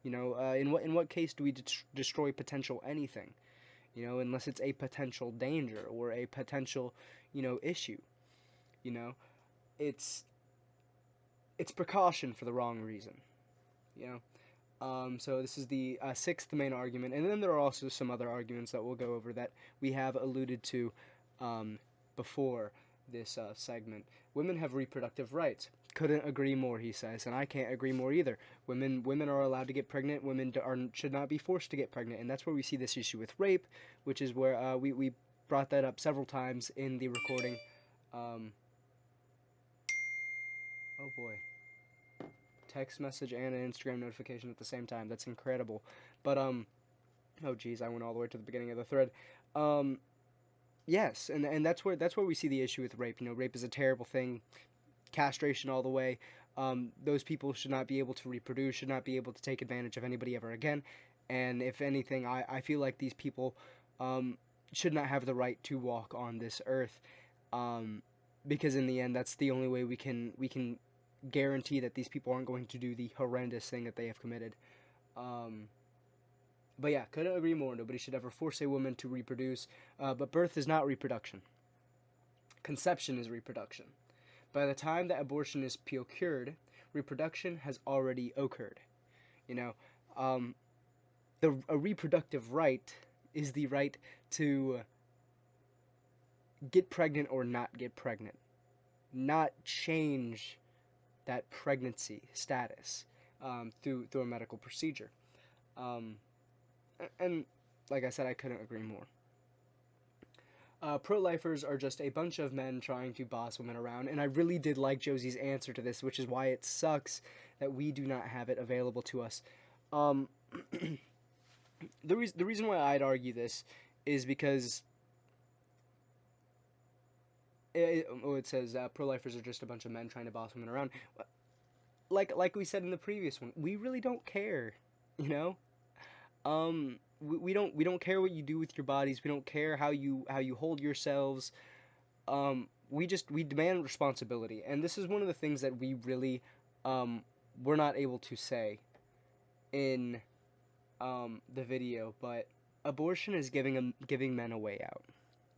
You know, in what case do we destroy potential anything? You know, unless it's a potential danger or a potential, you know, issue. You know, it's it's precaution for the wrong reason. You know, so this is the sixth main argument, and then there are also some other arguments that we'll go over that we have alluded to before this segment. Women have reproductive rights. Couldn't agree more, he says, and I can't agree more either. Women are allowed to get pregnant. Should not be forced to get pregnant, and that's where we see this issue with rape, which is where we brought that up several times in the recording. Oh boy, text message and an Instagram notification at the same time. That's incredible. But oh geez, I went all the way to the beginning of the thread. Um, yes, and that's where we see the issue with rape. You know, rape is a terrible thing. Castration all the way. Those people should not be able to reproduce, should not be able to take advantage of anybody ever again. And if anything, I feel like these people should not have the right to walk on this earth, um, because in the end, that's the only way we can guarantee that these people aren't going to do the horrendous thing that they have committed. Um, but yeah, couldn't agree more. Nobody should ever force a woman to reproduce. But birth is not reproduction. Conception is reproduction. By the time that abortion is procured, reproduction has already occurred. You know, um, a reproductive right is the right to get pregnant or not get pregnant, not change that pregnancy status through a medical procedure. Um, and like I said, I couldn't agree more. Pro-lifers are just a bunch of men trying to boss women around, and I really did like Josie's answer to this, which is why it sucks that we do not have it available to us. Um, the reason why I'd argue this is because it says pro-lifers are just a bunch of men trying to boss women around. Like we said in the previous one, we really don't care, you know. We don't care what you do with your bodies. We don't care how you hold yourselves. We demand responsibility, and this is one of the things that we really we're not able to say in the video. But abortion is giving men a way out.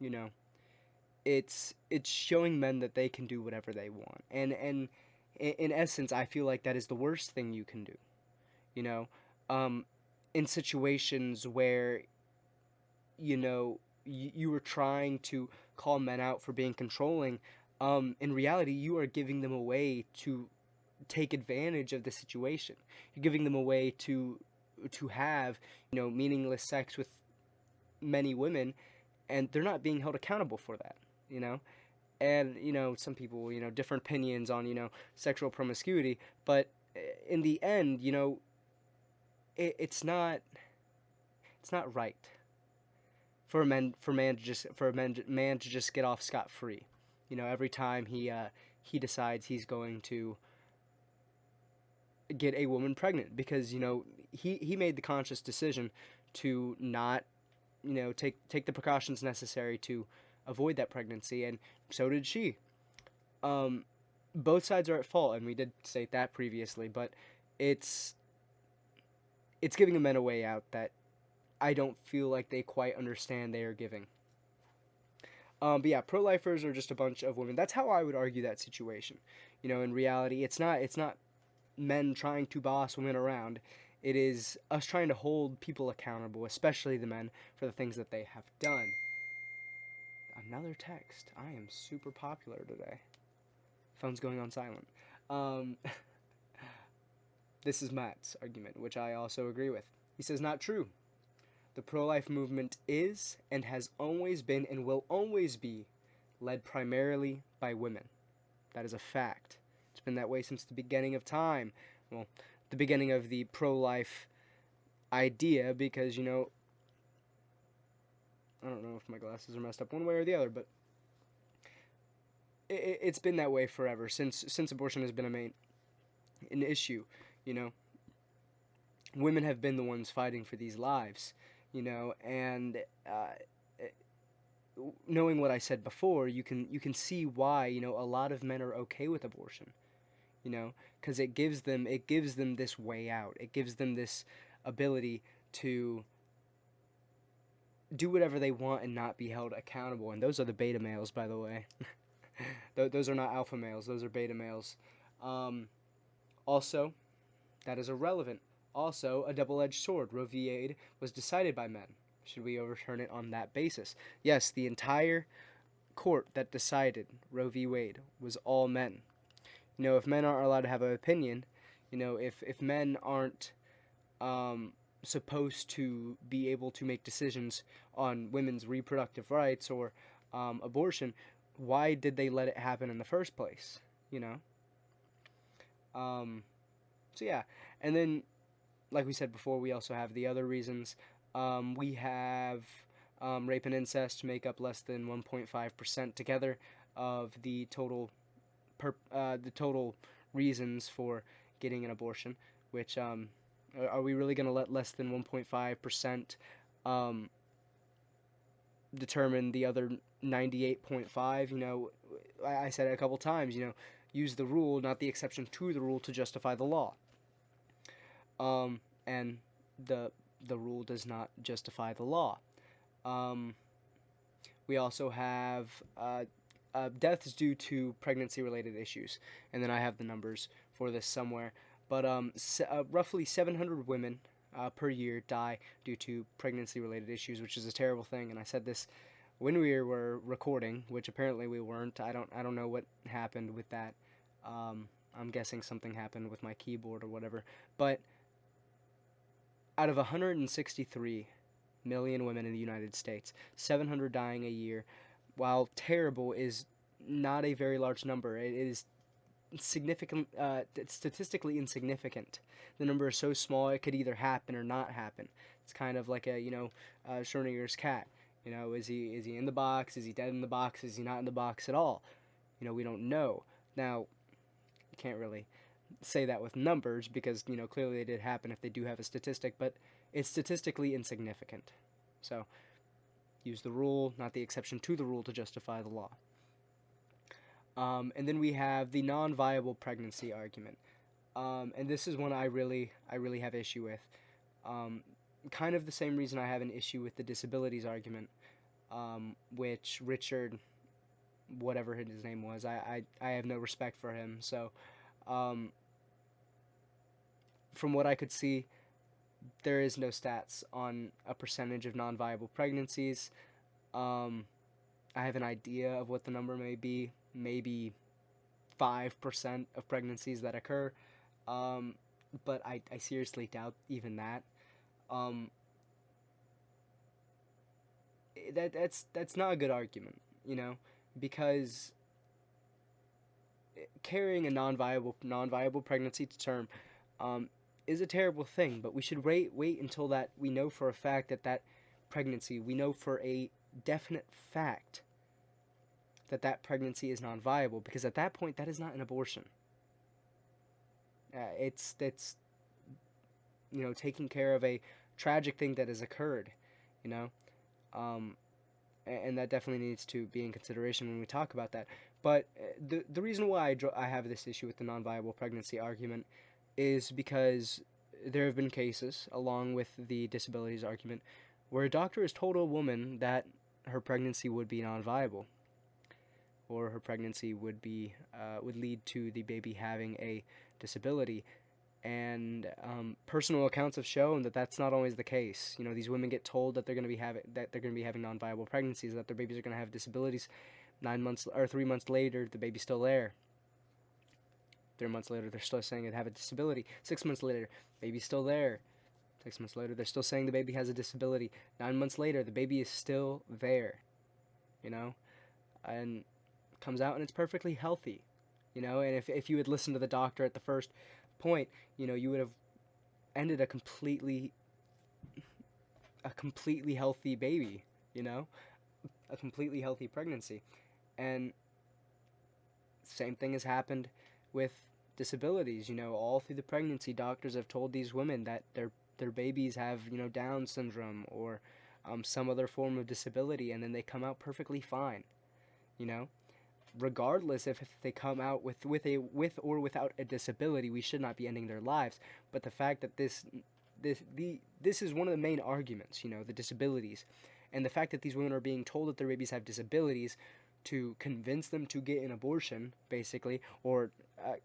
You know, it's showing men that they can do whatever they want, and in essence, I feel like that is the worst thing you can do. You know, um, in situations where you were trying to call men out for being controlling, in reality you are giving them a way to take advantage of the situation. You're giving them a way to have meaningless sex with many women, and they're not being held accountable for that. you know and some people, different opinions on sexual promiscuity, but in the end, it's not right for a man to just get off scot free. Every time he decides he's going to get a woman pregnant, because he made the conscious decision to not take the precautions necessary to avoid that pregnancy, and so did she. Um, both sides are at fault, and we did state that previously, but it's giving the men a way out that I don't feel like they quite understand they are giving. But yeah, pro-lifers are just a bunch of women. That's how I would argue that situation. In reality, it's not men trying to boss women around. It is us trying to hold people accountable, especially the men, for the things that they have done. Another text. I am super popular today. Phone's going on silent. Um, this is Matt's argument, which I also agree with. He says, not true. The pro-life movement is and has always been and will always be led primarily by women. That is a fact. It's been that way since the beginning of time. Well, the beginning of the pro-life idea, because, I don't know if my glasses are messed up one way or the other, but it's been that way forever, since abortion has been an issue. Women have been the ones fighting for these lives, and knowing what I said before, you can see why a lot of men are okay with abortion, because it gives them this way out. It gives them this ability to do whatever they want and not be held accountable. And those are the beta males, by the way. Those are not alpha males. Those are beta males. Also, that is irrelevant. Also, a double-edged sword. Roe v. Wade was decided by men. Should we overturn it on that basis? Yes, the entire court that decided Roe v. Wade was all men. If men aren't allowed to have an opinion, if men aren't supposed to be able to make decisions on women's reproductive rights or abortion, why did they let it happen in the first place? Um, So yeah, and then like we said before, we also have the other reasons. We have rape and incest make up less than 1.5% together of the total reasons for getting an abortion. Which are we really going to let less than 1.5% um, determine the other 98.5? I said it a couple times. Use the rule, not the exception to the rule, to justify the law. And the rule does not justify the law. Um, we also have deaths due to pregnancy-related issues, and then I have the numbers for this somewhere. But roughly 700 women per year die due to pregnancy-related issues, which is a terrible thing. And I said this when we were recording, which apparently we weren't. I don't know what happened with that. I'm guessing something happened with my keyboard or whatever. But out of 163 million women in the United States, 700 dying a year, while terrible, is not a very large number. It is significant, statistically insignificant. The number is so small it could either happen or not happen. It's kind of like Schrodinger's cat. Is he in the box? Is he dead in the box? Is he not in the box at all? We don't know. Now, you can't really say that with numbers because clearly they did happen if they do have a statistic, but it's statistically insignificant. So use the rule, not the exception to the rule, to justify the law. And then we have the non-viable pregnancy argument, and this is one I really have issue with. Kind of the same reason I have an issue with the disabilities argument, which Richard, whatever his name was, I have no respect for him. So, from what I could see, there is no stats on a percentage of non-viable pregnancies. I have an idea of what the number may be, maybe 5% of pregnancies that occur, but I seriously doubt even that. Um, that's not a good argument, because carrying a non-viable pregnancy to term is a terrible thing. But we should wait until that we know for a fact that pregnancy, we know for a definite fact that pregnancy is non-viable, because at that point that is not an abortion. It's taking care of a tragic thing that has occurred, you know, um, and that definitely needs to be in consideration when we talk about that. But the reason why I have this issue with the non-viable pregnancy argument is because there have been cases, along with the disabilities argument, where a doctor has told a woman that her pregnancy would be non-viable, or her pregnancy would lead to the baby having a disability. And personal accounts have shown that that's not always the case. These women get told that they're going to be having non-viable pregnancies, that their babies are going to have disabilities. 9 months or 3 months later, the baby's still there. 3 months later, they're still saying it have a disability. 6 months later, baby's still there. 6 months later, they're still saying the baby has a disability. 9 months later, the baby is still there. And comes out and it's perfectly healthy. And if you had listened to the doctor at the first point, you would have ended a completely healthy baby, a completely healthy pregnancy. And same thing has happened with disabilities. All through the pregnancy, doctors have told these women that their babies have Down syndrome or some other form of disability, and then they come out perfectly fine. Regardless if they come out with or without a disability, we should not be ending their lives. But the fact that this is one of the main arguments, the disabilities, and the fact that these women are being told that their babies have disabilities to convince them to get an abortion, basically, or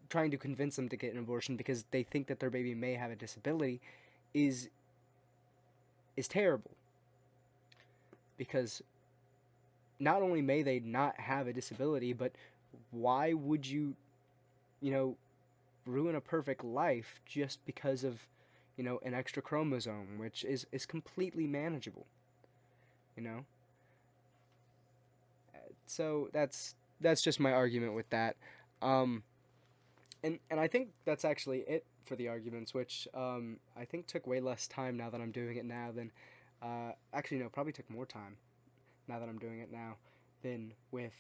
trying to convince them to get an abortion because they think that their baby may have a disability, is terrible. Because not only may they not have a disability, but why would you, ruin a perfect life just because of, an extra chromosome, which is completely manageable, So that's just my argument with that. And I think that's actually it for the arguments, which I think took way less time now that I'm doing it now than actually no, probably took more time now that I'm doing it now than with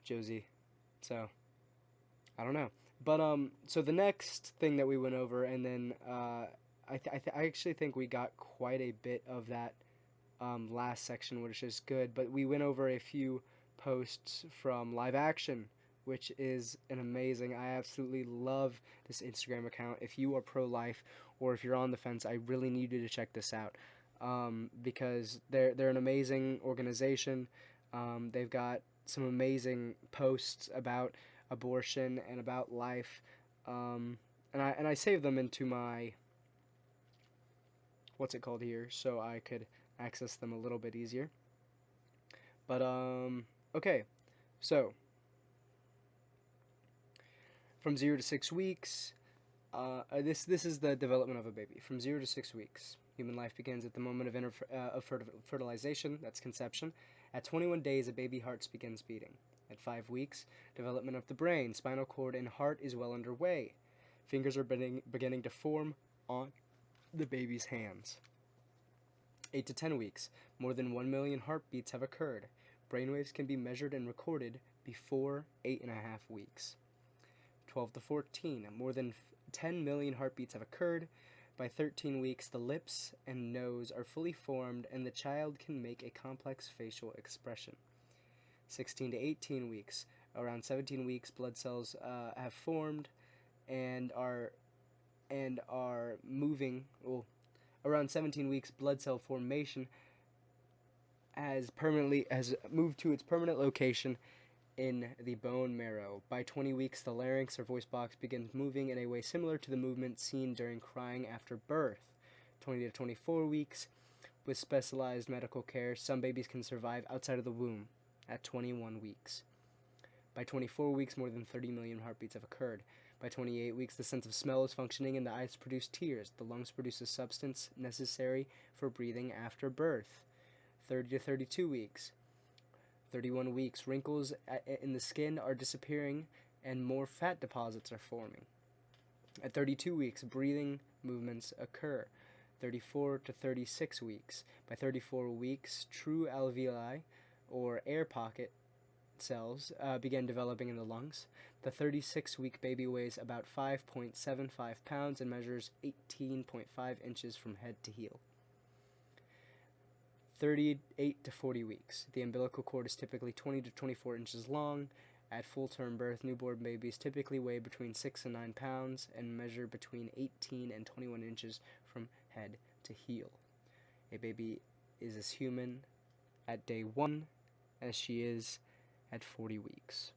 Josie. So I don't know. But so the next thing that we went over, and then I actually think we got quite a bit of that last section, which is good. But we went over a few posts from Live Action, which is an amazing. I absolutely love this Instagram account. If you are pro life or if you're on the fence, I really need you to check this out because they're an amazing organization. They've got some amazing posts about abortion and about life, and I save them into my what's it called here so I could access them a little bit easier. But okay, so from 0 to 6 weeks, this is the development of a baby. From 0 to 6 weeks, human life begins at the moment of fertilization. That's conception. At 21 days, a baby heart begins beating. At 5 weeks, development of the brain, spinal cord, and heart is well underway. Fingers are beginning to form on the baby's hands. 8 to 10 weeks, more than 1 million heartbeats have occurred. Brainwaves can be measured and recorded before 8.5 weeks. 12 to 14, more than 10 million heartbeats have occurred. By 13 weeks, the lips and nose are fully formed and the child can make a complex facial expression. 16 to 18 weeks, around 17 weeks, blood cells have formed and are moving. Well, around 17 weeks, blood cell formation has moved to its permanent location in the bone marrow. By 20 weeks, the larynx or voice box begins moving in a way similar to the movement seen during crying after birth. 20 to 24 weeks, with specialized medical care, some babies can survive outside of the womb at 21 weeks. By 24 weeks, more than 30 million heartbeats have occurred. By 28 weeks, the sense of smell is functioning and the eyes produce tears. The lungs produce a substance necessary for breathing after birth. 30 to 32 weeks. 31 weeks, wrinkles in the skin are disappearing and more fat deposits are forming. At 32 weeks, breathing movements occur. 34 to 36 weeks. By 34 weeks, true alveoli, or air pocket cells, begin developing in the lungs. The 36-week baby weighs about 5.75 pounds and measures 18.5 inches from head to heel. 38 to 40 weeks. The umbilical cord is typically 20 to 24 inches long. At full-term birth, newborn babies typically weigh between 6 and 9 pounds and measure between 18 and 21 inches from head to heel. A baby is as human at day 1 as she is at 40 weeks.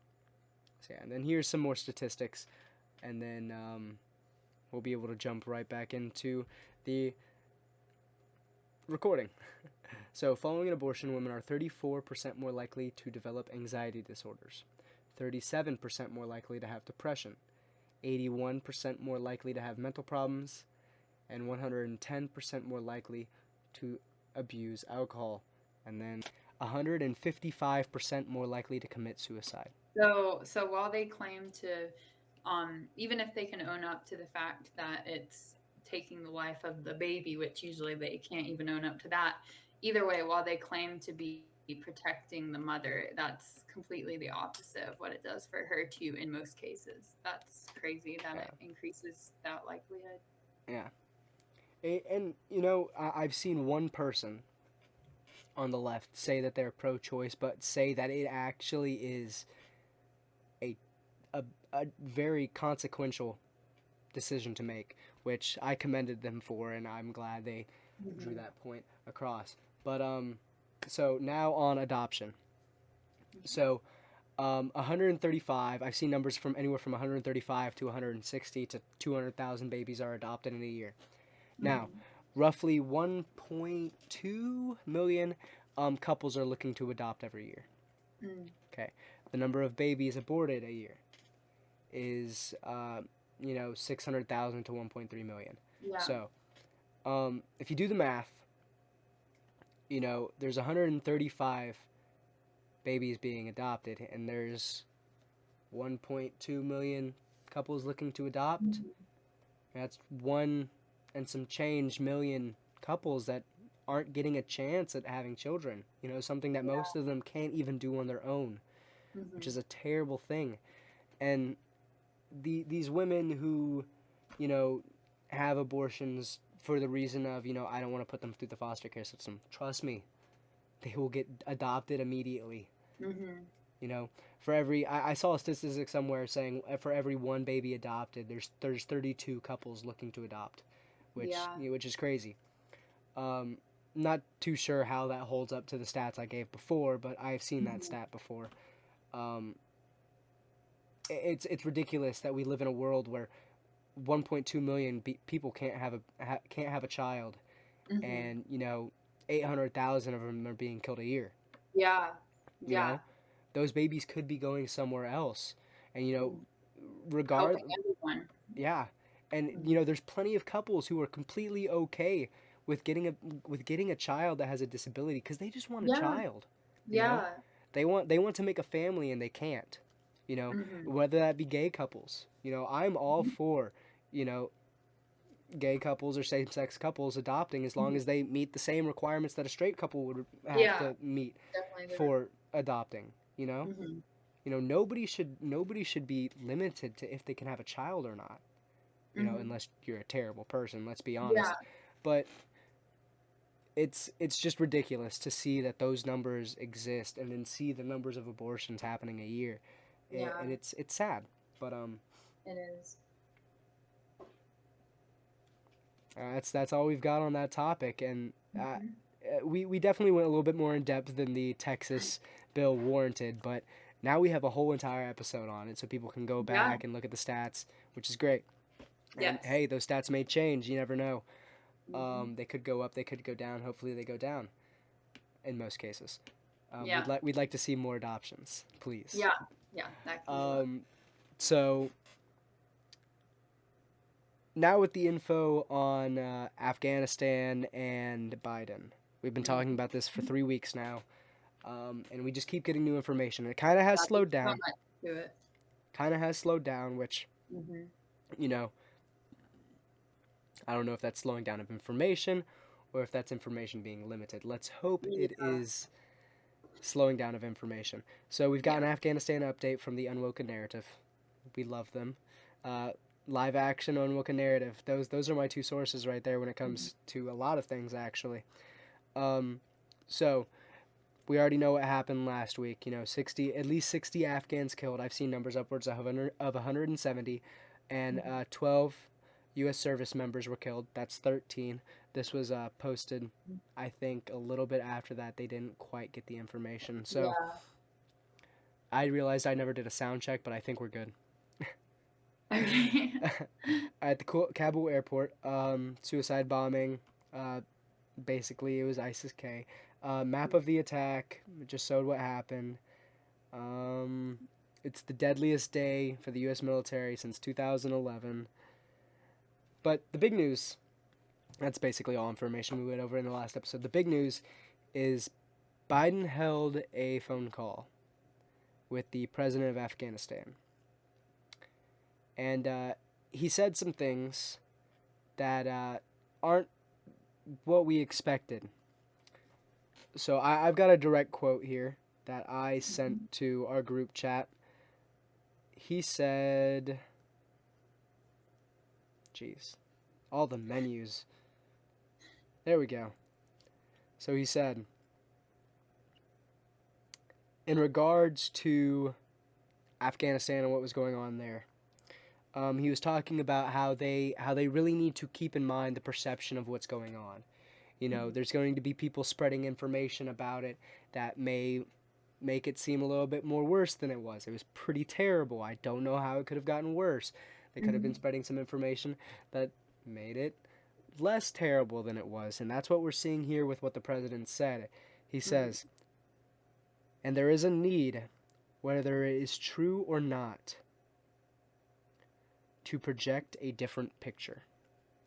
So yeah, and then here's some more statistics, and then we'll be able to jump right back into the recording. So, following an abortion, women are 34% more likely to develop anxiety disorders, 37% more likely to have depression, 81% more likely to have mental problems, and 110% more likely to abuse alcohol, and then 155% more likely to commit suicide. So while they claim to, even if they can own up to the fact that it's taking the life of the baby, which usually they can't even own up to that, either way, while they claim to be protecting the mother, that's completely the opposite of what it does for her too in most cases. That's crazy that Yeah. it increases that likelihood. Yeah. And you know, I've seen one person on the left say that they're pro-choice, but say that it actually is a a very consequential decision to make, which I commended them for, and I'm glad they drew Mm-hmm. that point across. But so now on adoption. So 135. I've seen numbers from anywhere from 135 to 160 to 200,000 babies are adopted in a year. Now, Mm-hmm. roughly 1.2 million couples are looking to adopt every year. Mm. Okay, the number of babies aborted a year is 600,000 to 1.3 million. Yeah. So if you do the math, there's 135 babies being adopted, and there's 1.2 million couples looking to adopt. Mhm. That's one and some change million couples that aren't getting a chance at having children. Something that Yeah. most of them can't even do on their own, which Mhm. is a terrible thing. And these women who, you know, have abortions for the reason of, I don't want to put them through the foster care system. Trust me, they will get adopted immediately. Mhm. You know, for every I saw a statistic somewhere saying for every one baby adopted, there's 32 couples looking to adopt, Yeah. which is crazy. Um, Not too sure how that holds up to the stats I gave before, but I've seen that Mhm. stat before. Um, it's ridiculous that we live in a world where 1.2 million people can't have a child, Mhm. and 800,000 of them are being killed a year. Yeah. You Yeah. know, those babies could be going somewhere else, and Mm. regard Helping everyone. yeah, and Mhm. there's plenty of couples who are completely okay with getting a child that has a disability because they just want a Yeah. child. You know, Yeah. they want to make a family and they can't. Mhm. Whether that be gay couples. I'm all Mhm. for you know gay couples or same-sex couples adopting as long Mhm. as they meet the same requirements that a straight couple would have Yeah. to meet Definitely agree. for adopting. Mhm. Nobody should be limited to if they can have a child or not. Mhm. Unless you're a terrible person, let's be Yeah. honest. But it's just ridiculous to see that those numbers exist and then see the numbers of abortions happening a year. Yeah. And it's sad. But It is. that's all we've got on that topic. And Mhm. we definitely went a little bit more in depth than the Texas bill warranted, but now we have a whole entire episode on it so people can go Yeah. back and look at the stats, which is great. And Yes. hey, those stats may change. You never know. Mhm. They could go up, they could go down. Hopefully, they go down in most cases. Yeah. We'd like to see more adoptions, please. Yeah. Yeah. That can go up. Um, so now with the info on Afghanistan and Biden, we've been talking Mhm. about this for 3 weeks now, and we just keep getting new information. It kind of has Yeah. There's slowed so down. much to it. Which Mhm. you know I don't know if that's slowing down of information or if that's information being limited. Let's hope it Yeah. is slowing down of information. So we've got Yeah. an Afghanistan update from the Unwoken Narrative. We love them. Uh, Live action Unwoken Narrative. Those are my two sources right there when it Mhm. comes to a lot of things actually. Um, so we already know what happened last week. 60 Afghans killed. I've seen numbers upwards of 170, and Mhm. 12 U.S. service members were killed. That's 13. This was posted, I think, a little bit after that. They didn't quite get the information, so Yeah. I realized I never did a sound check, but I think we're good. Okay. At the Kabul airport, suicide bombing. Uh, Basically, it was ISIS K. Map of the attack just showed what happened. Um, it's the deadliest day for the U.S. military since 2011. But the big news, that's basically all information we went over in the last episode. The big news is Biden held a phone call with the president of Afghanistan. And he said some things that aren't what we expected. So I've got a direct quote here that I sent Mhm. to our group chat. He said, "Jeez, all the menus." There we go. So he said, in regards to Afghanistan and what was going on there, he was talking about how they really need to keep in mind the perception of what's going on. Mhm. There's going to be people spreading information about it that may make it seem a little bit more worse than it was. It was pretty terrible. I don't know how it could have gotten worse. They could have been Mhm. spreading some information that made it less terrible than it was. And that's what we're seeing here with what the president said. He Mhm. says, and there is a need, whether it is true or not, to project a different picture.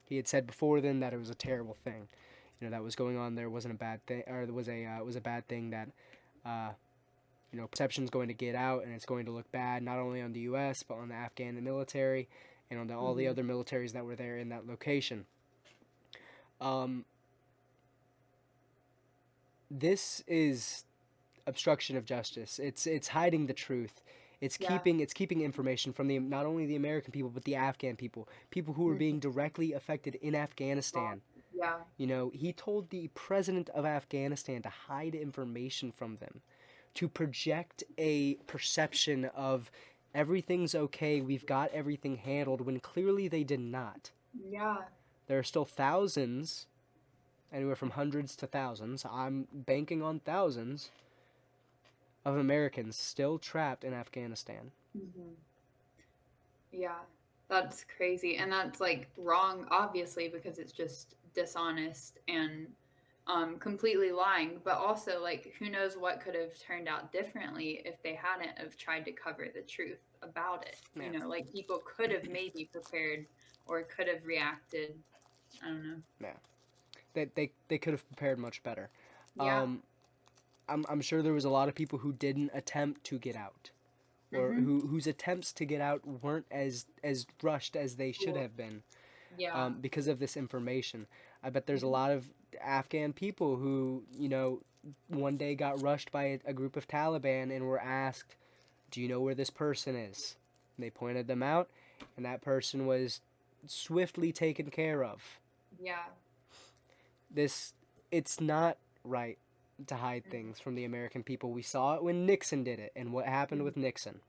He had said before then that it was a terrible thing. That was going on there wasn't a bad thing, or it was a bad thing that perception's going to get out and it's going to look bad not only on the U.S. but on the Afghan military and on all the Mm-hmm. other militaries that were there in that location. Um, this is obstruction of justice. It's hiding the truth. Yeah. It's keeping information from the not only the American people but the Afghan people who were Mm-hmm. being directly affected in Afghanistan. Yeah. He told the president of Afghanistan to hide information from them, to project a perception of everything's okay, we've got everything handled, when clearly they did not. Yeah. There are still thousands, anywhere from hundreds to thousands, I'm banking on thousands, of Americans still trapped in Afghanistan. Mm-hmm. Yeah. That's crazy. And that's like wrong, obviously, because it's just dishonest and completely lying. But also, like, who knows what could have turned out differently if they hadn't have tried to cover the truth about it. Yeah, Like people could have maybe prepared or could have reacted. I don't know. yeah. They could have prepared much better. Yeah. Um, I'm sure there was a lot of people who didn't attempt to get out, or Mm-hmm. whose attempts to get out weren't as rushed as they should Cool. have been, Yeah. because of this information. I bet there's a Mm-hmm. lot of Afghan people who, one day got rushed by a group of Taliban and were asked, "Do you know where this person is?" And they pointed them out, and that person was swiftly taken care of. Yeah. This, it's not right to hide things from the American people. We saw it when Nixon did it, and what happened Mm-hmm. with Nixon.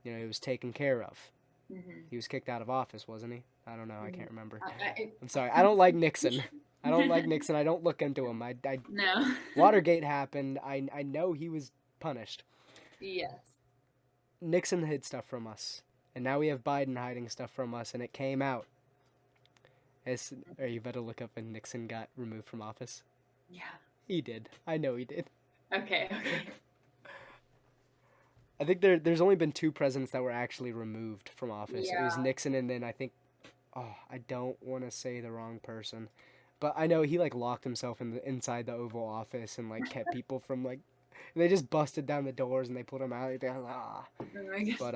He was taken care of. Mm-hmm. He was kicked out of office, wasn't he? I don't know. I Mm-hmm. can't remember. I, I'm sorry. I don't like Nixon. I don't like Nixon. I don't look into him. no. Watergate happened. I know he was punished. Yes. Nixon hid stuff from us, and now we have Biden hiding stuff from us, and it came out. Or you better look up when Nixon got removed from office. Yeah. He did. I know he did. Okay. Okay. I think there's only been two presidents that were actually removed from office. It was Yeah. Nixon, and then I think, I don't want to say the wrong person, but I know he like locked himself inside the Oval Office and like kept people from like, they just busted down the doors and they put him out. They're like, Oh my God.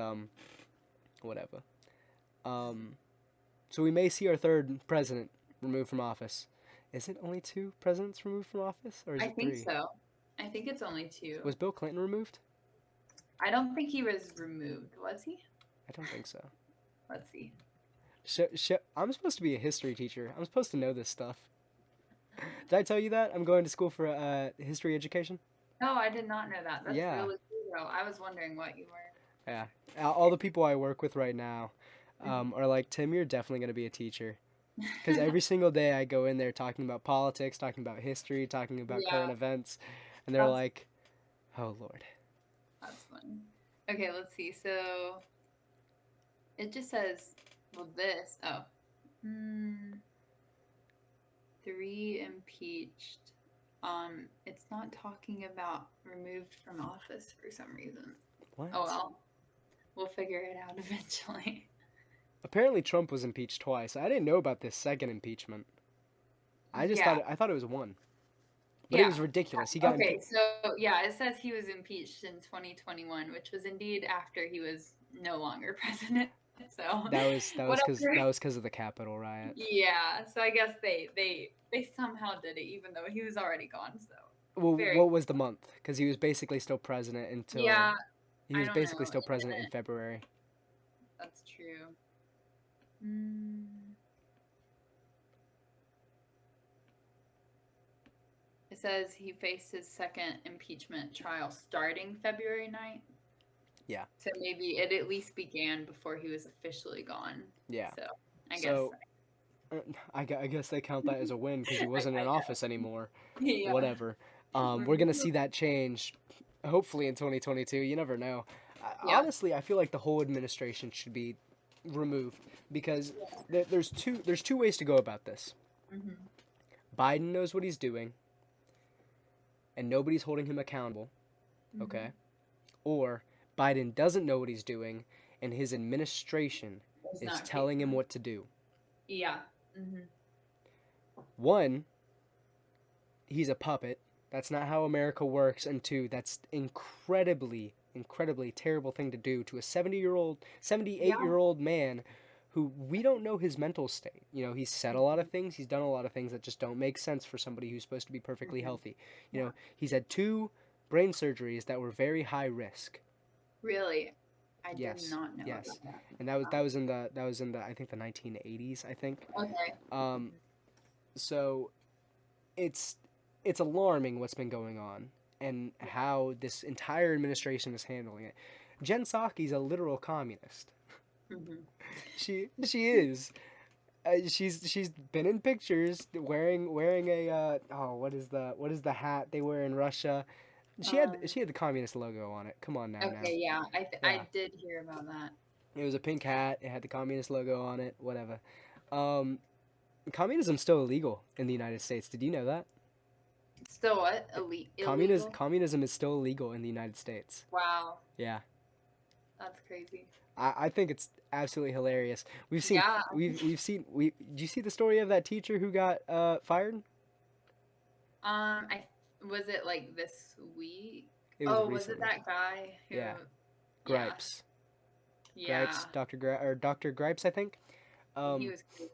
but whatever. Um, so we may see our third president removed from office. Is it only two presidents removed from office, or is I it think three? so. I think it's only two. Was Bill Clinton removed? I don't think he was removed. Was he? I don't think so. Let's see. I'm supposed to be a history teacher. I'm supposed to know this stuff. Did I tell you that? I'm going to school for history education. No, I did not know that. That's Yeah, really cool, though. I was wondering what you were. yeah. All the people I work with right now Mhm. are like, Tim, you're definitely going to be a teacher. Because every single day I go in there talking about politics, talking about history, talking about current Yeah, events, and they're that's like, oh, Lord. that's fun. Okay, let's see. So it just says, well, this. Oh, hmm, 3 impeached. It's not talking about removed from office for some reason. What? Oh well, we'll figure it out eventually. Apparently Trump was impeached twice. I didn't know about this second impeachment. Yeah, I thought it was one. But it yeah. was ridiculous. He got Okay, so yeah, it says he was impeached in 2021, which was indeed after he was no longer president. So that whatever. was because of the Capitol riot. Yeah, so I guess they somehow did it, even though he was already gone. So Well, very what was the month? Because he was basically still president until yeah. he I was don't know. basically still president in February. That's true. Mm. It says he faced his second impeachment trial starting February 9th. Yeah. So maybe it at least began before he was officially gone. Yeah. So I guess. So I guess they count that as a win because he wasn't I in office anymore. yeah. Whatever. We're gonna see that change, hopefully in 2022. You never know. Yeah. Honestly, I feel like the whole administration should be removed because there's two ways to go about this. Mm-hmm. Biden knows what he's doing, and nobody's holding him accountable. Mm-hmm. Okay, or Biden doesn't know what he's doing, and his administration is telling him what to do. Yeah. Mm-hmm. One, he's a puppet, That's not how America works. And two, that's incredibly terrible thing to do to a 78 Yeah. year old man who we don't know his mental state. You know, he's said a lot of things, he's done a lot of things that just don't make sense for somebody who's supposed to be perfectly Hmm. healthy. You Yeah. know, he's had two brain surgeries that were very high risk. Really, I did Yes, not know yes. about that. And that was Wow. that was in the I think the 1980s, I think. Okay. Um so it's it's alarming what's been going on and Yeah. how this entire administration is handling it. Jen Psaki's a literal communist. Hmm. She is. She's been in pictures wearing a what is the hat they wear in Russia? Um. She had the communist logo on it. Come on now. Okay. Yeah. Yeah, I did hear about that. it was a pink hat. It had the communist logo on it. Whatever. Um, Communism's still illegal in the United States. Did you know that? Still, what? Illegal? Communism is still illegal in the United States. Wow. Yeah, That's crazy. I think it's absolutely hilarious. Yeah. Did you see the story of that teacher who got fired? I was it like this week? It was Oh, was it recently. that guy who? Yeah, Yeah. Gripes, Yeah. Dr. Gripes, I think. He Um, was crazy.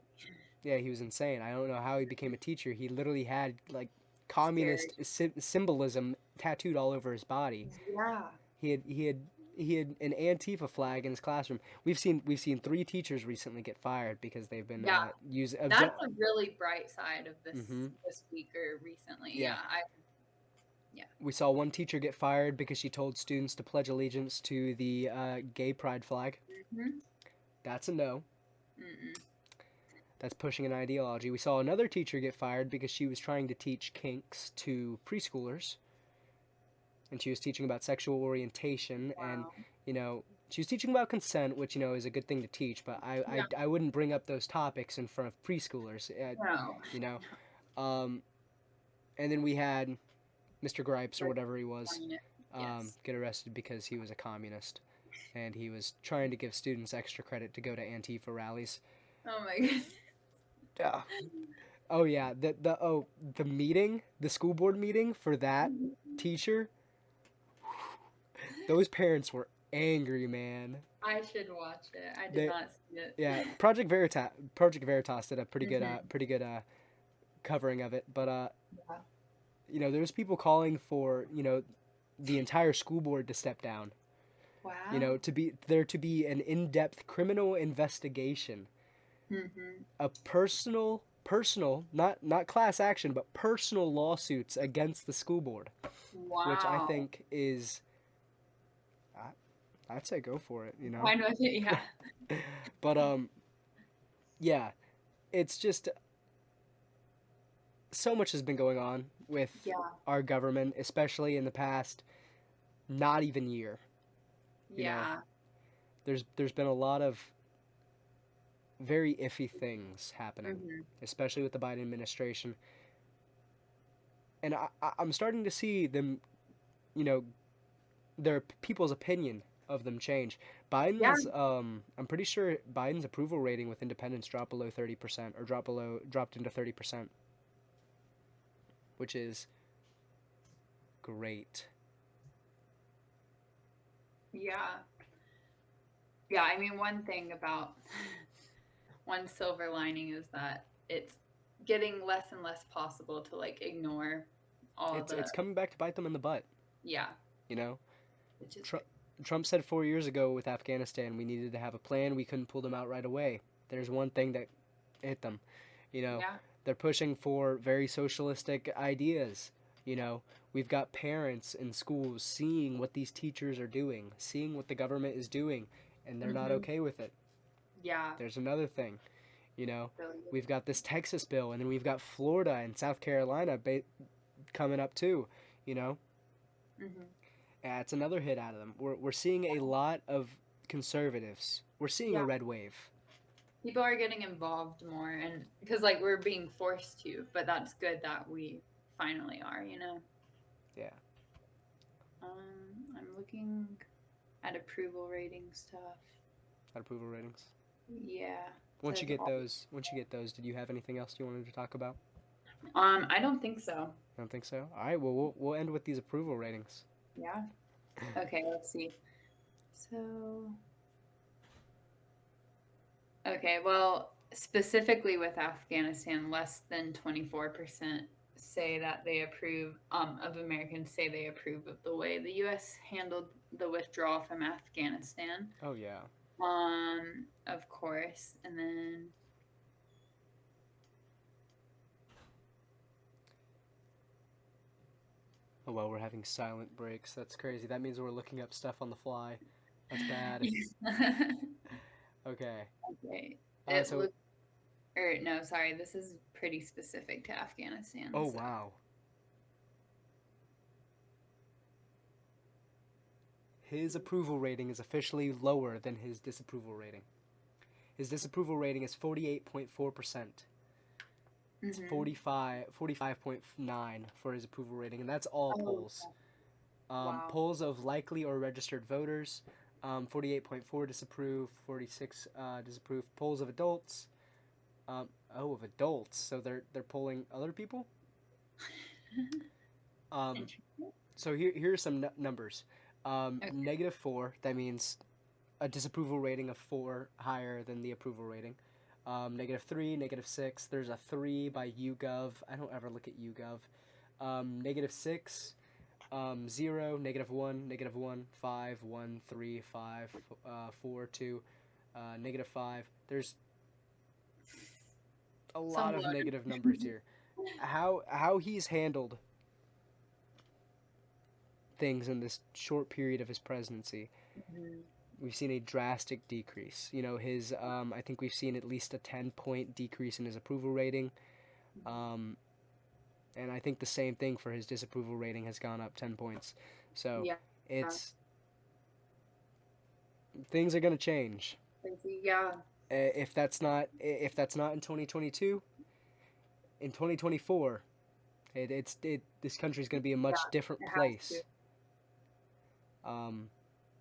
yeah, he was insane. I don't know how he became a teacher. He literally had like Scary. communist symbolism tattooed all over his body. Yeah. He had he had he had an Antifa flag in his classroom. We've seen three teachers recently get fired because they've been Yeah. use That's a really bright side of Mm-hmm. this week or recently. Yeah, Yeah. I yeah. we saw one teacher get fired because she told students to pledge allegiance to the gay pride flag. Hmm. That's a no. Mm-mm. That's pushing an ideology. We saw another teacher get fired because she was trying to teach kinks to preschoolers, and she was teaching about sexual orientation, and Wow. you know she was teaching about consent, which is a good thing to teach, but Yeah. I wouldn't bring up those topics in front of preschoolers. No. You know, um, and then we had Mr. Gripes or Like whatever he was explain it. Yes. get arrested because he was a communist and he was trying to give students extra credit to go to Antifa rallies. Oh my goodness. Yeah. Oh yeah, the meeting, the school board meeting for that teacher, those parents were angry, man. I should watch it. I did They not see it. Yeah, Project Veritas did a Hmm. pretty good covering of it, but Yeah. there's people calling for, the entire school board to step down. Wow. To be an in-depth criminal investigation, Hmm. a personal, not class action, but personal lawsuits against the school board, which I Wow. think is I'd say go for it, Why not? Yeah. But yeah, it's just so much has been going on with Yeah. our government, especially in the past not even year. You know, Yeah. there's been a lot of very iffy things happening, Hmm. especially with the Biden administration. And I'm starting to see them, you know, their people's opinion of them change. Yeah. I'm pretty sure Biden's approval rating with independents dropped below 30% or dropped into 30%, which is great. Yeah. Yeah. I mean, one thing about one silver lining is that it's getting less and less possible to like ignore all the It's coming back to bite them in the butt, yeah, you know. which is Trump, Trump said 4 years ago with Afghanistan we needed to have a plan. We couldn't pull them out right away. There's one thing that hit them. You know, yeah. they're pushing for very socialistic ideas. You know, we've got parents in schools seeing what these teachers are doing, seeing what the government is doing, and they're not Hmm. okay with it. Yeah. There's another thing. You know, Really. we've got this Texas bill, and then we've got Florida and South Carolina coming up too. You know, Hmm. it's another hit out of them. We're seeing a lot of conservatives. We're seeing a Yeah. red wave. People are getting involved more, and because like we're being forced to, but that's good that we finally are. Yeah. I'm looking at approval rating stuff. At approval ratings. Yeah. It says all. Once you get those, did you have anything else you wanted to talk about? I don't think so. I don't think so. All right. Well, we'll end with these approval ratings. Yeah. Okay, let's see. So, okay, well, specifically with Afghanistan, less than 24% say that they approve of Americans say they approve of the way the US handled the withdrawal from Afghanistan. Oh yeah. Of course. And then Oh well, we're having silent breaks. That's crazy. That means we're looking up stuff on the fly. That's bad. Okay. okay. Uh, It so looks or no, sorry, this is pretty specific to Afghanistan. oh So wow. His approval rating is officially lower than his disapproval rating. His disapproval rating is 48.4%. It's mhm. 45.9 for his approval rating, and that's all Oh, polls. wow. Polls of likely or registered voters, 48.4 disapprove, 46 disapprove. Polls of adults, of adults. So they're polling other people. Um, Interesting. so here are some numbers. Okay. -4. That means a disapproval rating of 4 higher than the approval rating. -3, -6. There's a 3 by YouGov. I don't ever look at YouGov. -6, 0, -1, -1, 5, 1, 3, 5, 4, 2, -5. There's a lot Some of low. negative numbers here. How he's handled things in this short period of his presidency, Mhm. we've seen a drastic decrease. His I think we've seen at least a 10-point decrease in his approval rating. Um, and I think the same thing for his disapproval rating has gone up 10 points. So Yeah. it's things are going to change. Yeah. If that's not in 2022, in 2024, this country is going to be a Yeah. much different It has to. place. Um,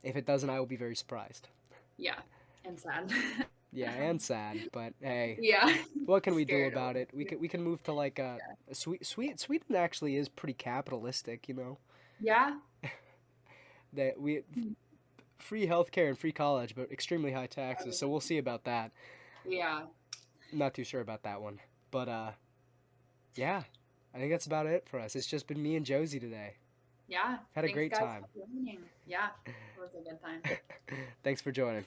if it doesn't, I will be very surprised. Yeah. And sad. Yeah, and sad, but hey, Yeah. what can we do Scared a about little it? We too. can move to like a Sweden actually is pretty capitalistic. Yeah. That we Mm. free healthcare and free college, but extremely high taxes. So we'll see about that. Yeah. I'm not too sure about that one, but yeah, I think that's about it for us. It's just been me and Josie today. Yeah. Had a Thanks, great guys, time. for joining. Yeah. It was a good time. Thanks for joining.